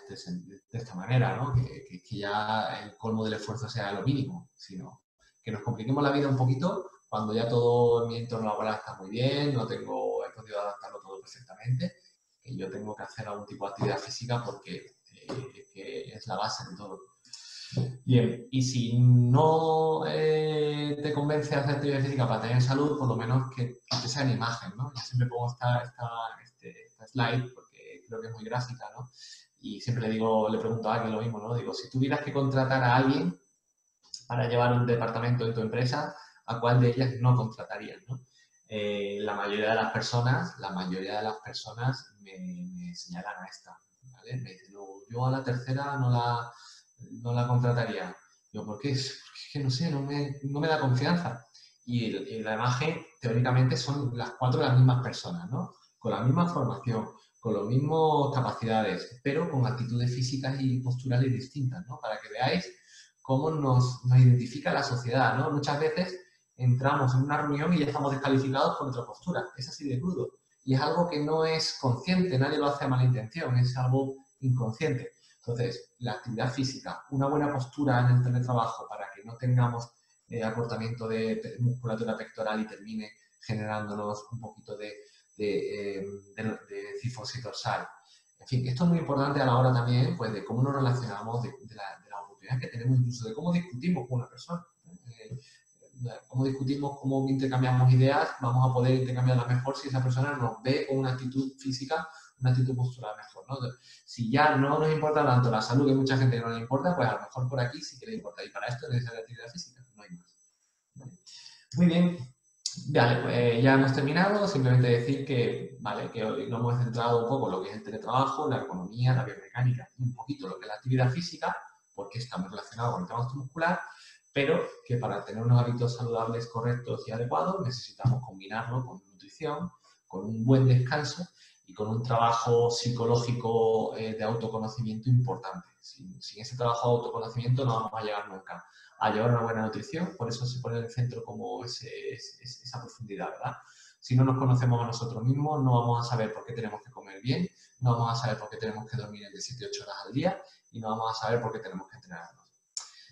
esta manera, ¿no? Que ya el colmo del esfuerzo sea lo mínimo, sino que nos compliquemos la vida un poquito cuando ya todo en mi entorno laboral está muy bien, he podido adaptarlo todo perfectamente, que yo tengo que hacer algún tipo de actividad física porque que es la base de todo. Bien, y si no te convence hacer actividad física para tener salud, por lo menos que te sea en imagen, ¿no? Yo siempre pongo esta slide porque creo que es muy gráfica, ¿no? Y siempre le pregunto a alguien lo mismo, ¿no? Digo, si tuvieras que contratar a alguien para llevar un departamento en tu empresa, ¿a cuál de ellas no contratarías, ¿no? La mayoría de las personas me señalan a esta, ¿vale? Me dicen, no, yo a la tercera no la contrataría. Digo, ¿por qué? Porque es que no sé, no me da confianza. Y la imagen, teóricamente, son las 4 de las mismas personas, ¿no? Con la misma formación, con las mismas capacidades, pero con actitudes físicas y posturales distintas, ¿no? Para que veáis cómo nos identifica la sociedad, ¿no? Muchas veces entramos en una reunión y ya estamos descalificados por nuestra postura. Es así de crudo. Y es algo que no es consciente, nadie lo hace a mala intención, es algo inconsciente. Entonces, la actividad física, una buena postura en el teletrabajo para que no tengamos acortamiento de musculatura pectoral y termine generándonos un poquito de cifosis dorsal. En fin, esto es muy importante a la hora también pues, de cómo nos relacionamos, de la oportunidad que tenemos, incluso de cómo discutimos con una persona. Cómo discutimos, cómo intercambiamos ideas, vamos a poder intercambiarlas mejor si esa persona nos ve con una actitud física, una actitud postural mejor, ¿no? Si ya no nos importa tanto la salud, que hay mucha gente que no le importa, pues a lo mejor por aquí sí que le importa. Y para esto es necesaria actividad física, no hay más. ¿Vale? Muy bien. Vale, pues ya hemos terminado. Simplemente decir que, vale, que hoy nos hemos centrado un poco en lo que es el teletrabajo, la ergonomía, la biomecánica y un poquito lo que es la actividad física, porque está muy relacionado con el trabajo muscular, pero que para tener unos hábitos saludables correctos y adecuados necesitamos combinarlo con nutrición, con un buen descanso y con un trabajo psicológico de autoconocimiento importante. Sin ese trabajo de autoconocimiento no vamos a llegar nunca a llevar una buena nutrición, por eso se pone en el centro como esa profundidad, ¿verdad? Si no nos conocemos a nosotros mismos, no vamos a saber por qué tenemos que comer bien, no vamos a saber por qué tenemos que dormir de 7 a 8 horas al día y no vamos a saber por qué tenemos que entrenarnos.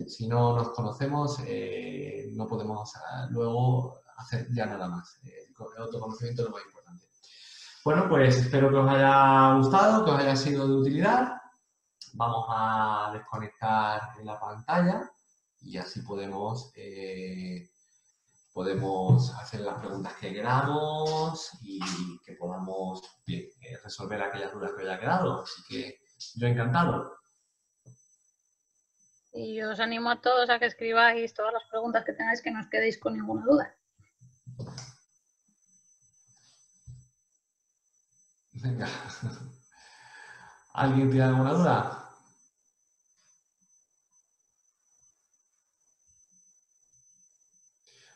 Si no nos conocemos, no podemos luego hacer ya nada más. El autoconocimiento es lo más importante. Bueno, pues espero que os haya gustado, que os haya sido de utilidad. Vamos a desconectar la pantalla y así podemos hacer las preguntas que queramos y que podamos resolver aquellas dudas que os haya quedado. Así que yo encantado. Y os animo a todos a que escribáis todas las preguntas que tengáis, que no os quedéis con ninguna duda. Venga. ¿Alguien tiene alguna duda?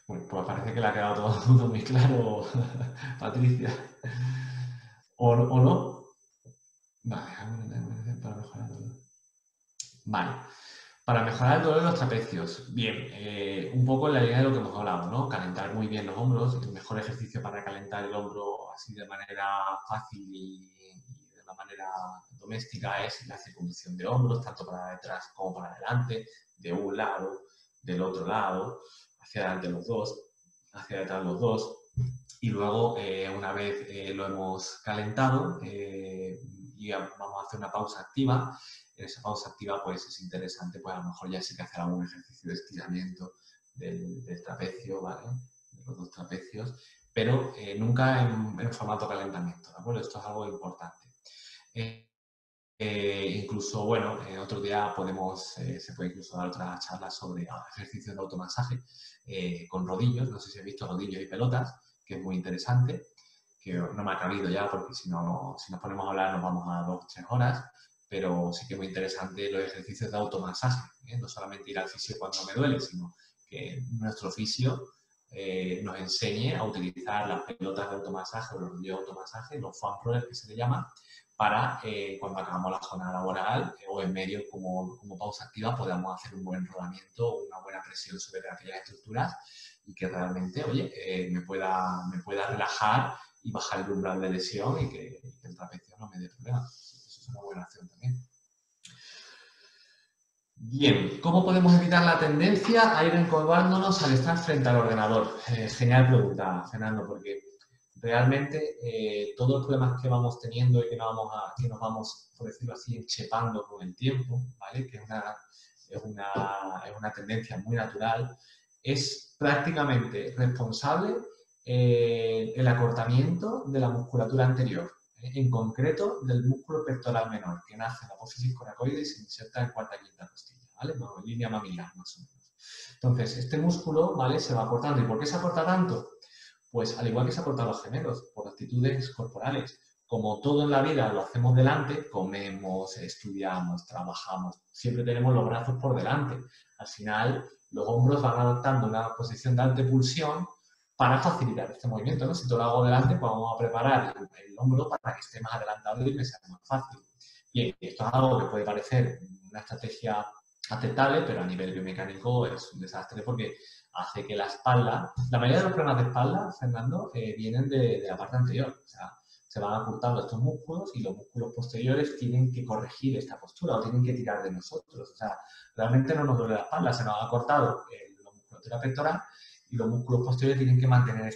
Bueno, pues parece que le ha quedado todo muy claro, Patricia. ¿O no? Vale, para mejorar el dolor. Vale. Para mejorar el dolor de los trapecios. Bien, un poco en la línea de lo que hemos hablado, ¿no? Calentar muy bien los hombros. El mejor ejercicio para calentar el hombro así de manera fácil y de una manera doméstica es la circunvolución de hombros, tanto para detrás como para adelante, de un lado, del otro lado, hacia adelante los dos, hacia detrás los dos. Y luego, una vez lo hemos calentado, y vamos a hacer una pausa activa. En esa pausa activa pues es interesante, pues a lo mejor ya sí que hacer algún ejercicio de estiramiento del trapecio, ¿vale? De los dos trapecios, pero nunca en formato calentamiento, ¿de acuerdo? Esto es algo importante. Incluso, bueno, otro día se puede incluso dar otra charla sobre ejercicios de automasaje con rodillos, no sé si habéis visto rodillos y pelotas, que es muy interesante, que no me ha cabido ya porque si nos ponemos a hablar nos vamos a 2 o 3 horas, pero sí que es muy interesante los ejercicios de automasaje, no solamente ir al fisio cuando me duele, sino que nuestro fisio nos enseñe a utilizar las pelotas de automasaje o los rodillos de automasaje, los foam rollers que se le llama, para cuando acabamos la jornada laboral o en medio como pausa activa podamos hacer un buen rodamiento, una buena presión sobre aquellas estructuras y que realmente, oye, me pueda relajar y bajar el umbral de lesión y que el trapecio no me dé problemas. Eso es una buena acción también. Bien, ¿cómo podemos evitar la tendencia a ir encorvándonos al estar frente al ordenador? Genial pregunta, Fernando, porque realmente todos los problemas que vamos teniendo y que nos vamos, por decirlo así, enchepando con el tiempo, ¿vale? Que es una tendencia muy natural, es prácticamente responsable el acortamiento de la musculatura anterior, en concreto del músculo pectoral menor, que nace en la apófisis coracoide y se inserta en cuarta y quinta costilla, ¿vale? Bueno, en línea mamilar, más o menos. Entonces, este músculo, ¿vale? Se va acortando. ¿Y por qué se acorta tanto? Pues al igual que se acortan los gemelos, por actitudes corporales. Como todo en la vida lo hacemos delante, comemos, estudiamos, trabajamos, siempre tenemos los brazos por delante. Al final, los hombros van adoptando una posición de antepulsión para facilitar este movimiento, ¿no? Si todo lo hago delante, pues vamos a preparar el hombro para que esté más adelantado y me sea más fácil. Bien, esto es algo que puede parecer una estrategia aceptable, pero a nivel biomecánico es un desastre porque hace que la espalda, la mayoría de los problemas de espalda, Fernando, vienen de la parte anterior. O sea, se van acortando estos músculos y los músculos posteriores tienen que corregir esta postura o tienen que tirar de nosotros. O sea, realmente no nos duele la espalda, se nos ha cortado la musculatura pectoral y los músculos posteriores tienen que mantener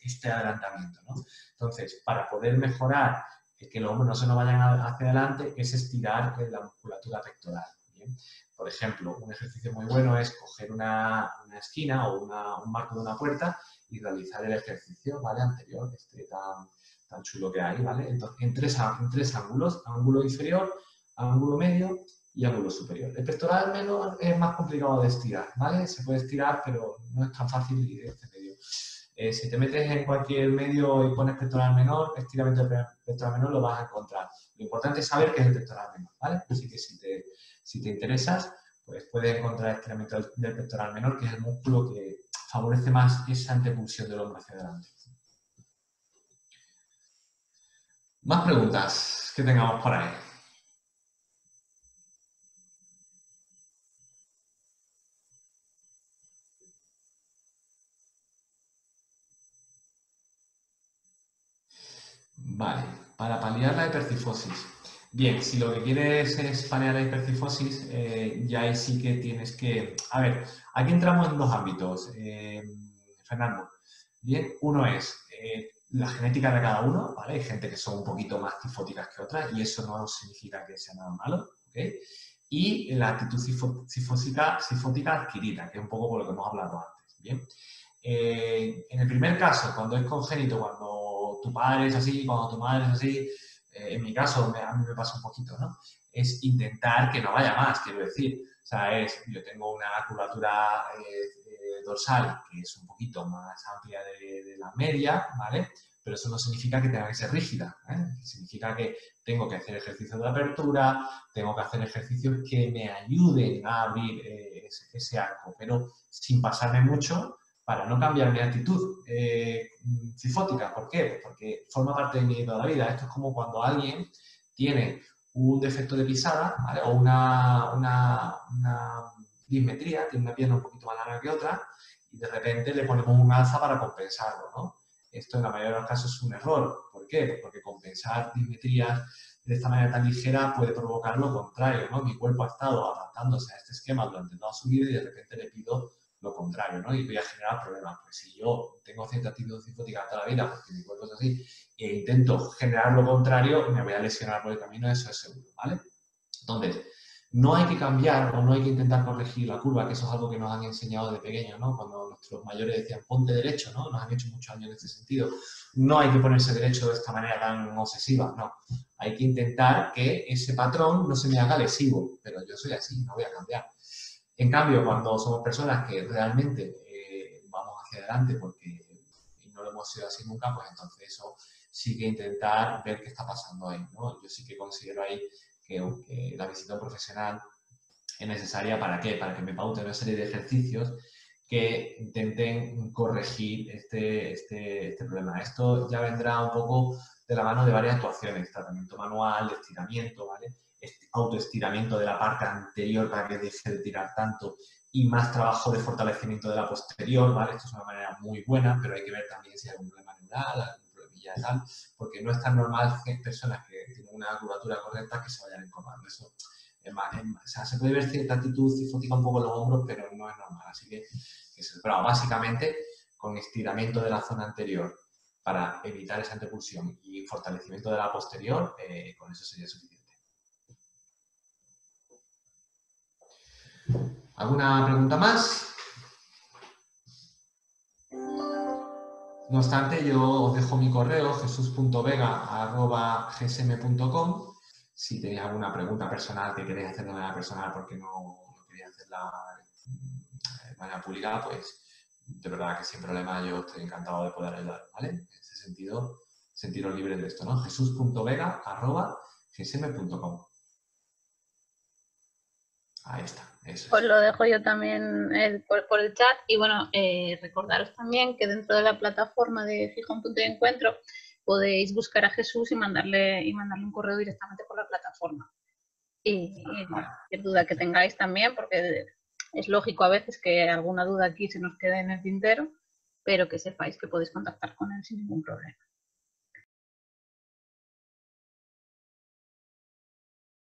este adelantamiento, ¿no? Entonces, para poder mejorar que los hombros no se nos vayan hacia adelante, es estirar la musculatura pectoral. ¿Bien? Por ejemplo, un ejercicio muy bueno es coger una esquina o un marco de una puerta y realizar el ejercicio, ¿vale? Anterior, tan chulo que hay, ¿vale? Entonces, en tres ángulos, ángulo inferior, ángulo medio y ángulo superior. El pectoral menor es más complicado de estirar, ¿vale? Se puede estirar, pero no es tan fácil ir de este medio. Si te metes en cualquier medio y pones pectoral menor, estiramiento del pectoral menor, lo vas a encontrar. Lo importante es saber qué es el pectoral menor, ¿vale? Así que si te interesas, pues puedes encontrar estiramiento del pectoral menor, que es el músculo que favorece más esa antepulsión del hombro hacia adelante. Más preguntas que tengamos por ahí. Vale, para paliar la hipercifosis. Bien, si lo que quieres es paliar la hipercifosis, ya ahí sí que tienes que... A ver, aquí entramos en dos ámbitos, Fernando. Bien, uno es la genética de cada uno, ¿vale? Hay gente que son un poquito más cifóticas que otras y eso no significa que sea nada malo, ¿ok? Y la actitud cifótica adquirida, que es un poco por lo que hemos hablado antes, ¿bien? En el primer caso, cuando es congénito, cuando tu padre es así, cuando tu madre es así, en mi caso, a mí me pasa un poquito, ¿no? Es intentar que no vaya más, quiero decir. O sea, yo tengo una curvatura dorsal que es un poquito más amplia de la media, ¿vale? Pero eso no significa que tenga que ser rígida, ¿eh? Significa que tengo que hacer ejercicios de apertura, tengo que hacer ejercicios que me ayuden a abrir ese arco, pero sin pasarme mucho para no cambiar mi actitud cifótica. ¿Por qué? Porque forma parte de mí toda la vida. Esto es como cuando alguien tiene un defecto de pisada, ¿vale? O una dismetría, tiene una pierna un poquito más larga que otra, y de repente le ponemos un alza para compensarlo, ¿no? Esto en la mayoría de los casos es un error. ¿Por qué? Pues porque compensar dismetrías de esta manera tan ligera puede provocar lo contrario, ¿no? Mi cuerpo ha estado adaptándose a este esquema durante toda su vida y de repente le pido lo contrario, ¿no? Y voy a generar problemas. Pues si yo tengo cierta actitud cifótica toda la vida, porque mi cuerpo es así, e intento generar lo contrario, me voy a lesionar por el camino, eso es seguro, ¿vale? Entonces, no hay que cambiar o no hay que intentar corregir la curva, que eso es algo que nos han enseñado de pequeños, ¿no? Cuando nuestros mayores decían, ponte derecho, ¿no? Nos han hecho muchos años en este sentido. No hay que ponerse derecho de esta manera tan obsesiva, no. Hay que intentar que ese patrón no se me haga lesivo, pero yo soy así, no voy a cambiar. En cambio, cuando somos personas que realmente vamos hacia adelante porque no lo hemos sido así nunca, pues entonces eso sí que intentar ver qué está pasando ahí, ¿no? Yo sí que considero ahí que la visita a un profesional es necesaria. ¿Para qué? Para que me paute una serie de ejercicios que intenten corregir este problema. Esto ya vendrá un poco de la mano de varias actuaciones, tratamiento manual, estiramiento, ¿vale? Autoestiramiento de la parte anterior para que deje de tirar tanto y más trabajo de fortalecimiento de la posterior, ¿vale? Esto es una manera muy buena, pero hay que ver también si hay algún problema neural, algún problemilla y tal, porque no es tan normal que hay personas que tienen una curvatura correcta que se vayan encorvando. Eso o sea, se puede ver cierta actitud cifótica un poco en los hombros, pero no es normal. Así que pero básicamente, con estiramiento de la zona anterior para evitar esa antepulsión y fortalecimiento de la posterior, con eso sería suficiente. ¿Alguna pregunta más? No obstante, yo os dejo mi correo, jesus.vega@gsm.com. Si tenéis alguna pregunta personal que queréis hacer de manera personal porque no queréis hacerla de manera pública, pues de verdad que sin problema yo estoy encantado de poder ayudar, ¿vale? En ese sentido, sentiros libres de esto, ¿no? jesus.vega@gsm.com. Ahí está, eso Pues es. lo dejo yo también por el chat. Y bueno, recordaros también que dentro de la plataforma de Fija un punto de encuentro podéis buscar a Jesús y mandarle un correo directamente por la plataforma. Y cualquier duda que tengáis también, porque es lógico a veces que alguna duda aquí se nos quede en el tintero, pero que sepáis que podéis contactar con él sin ningún problema.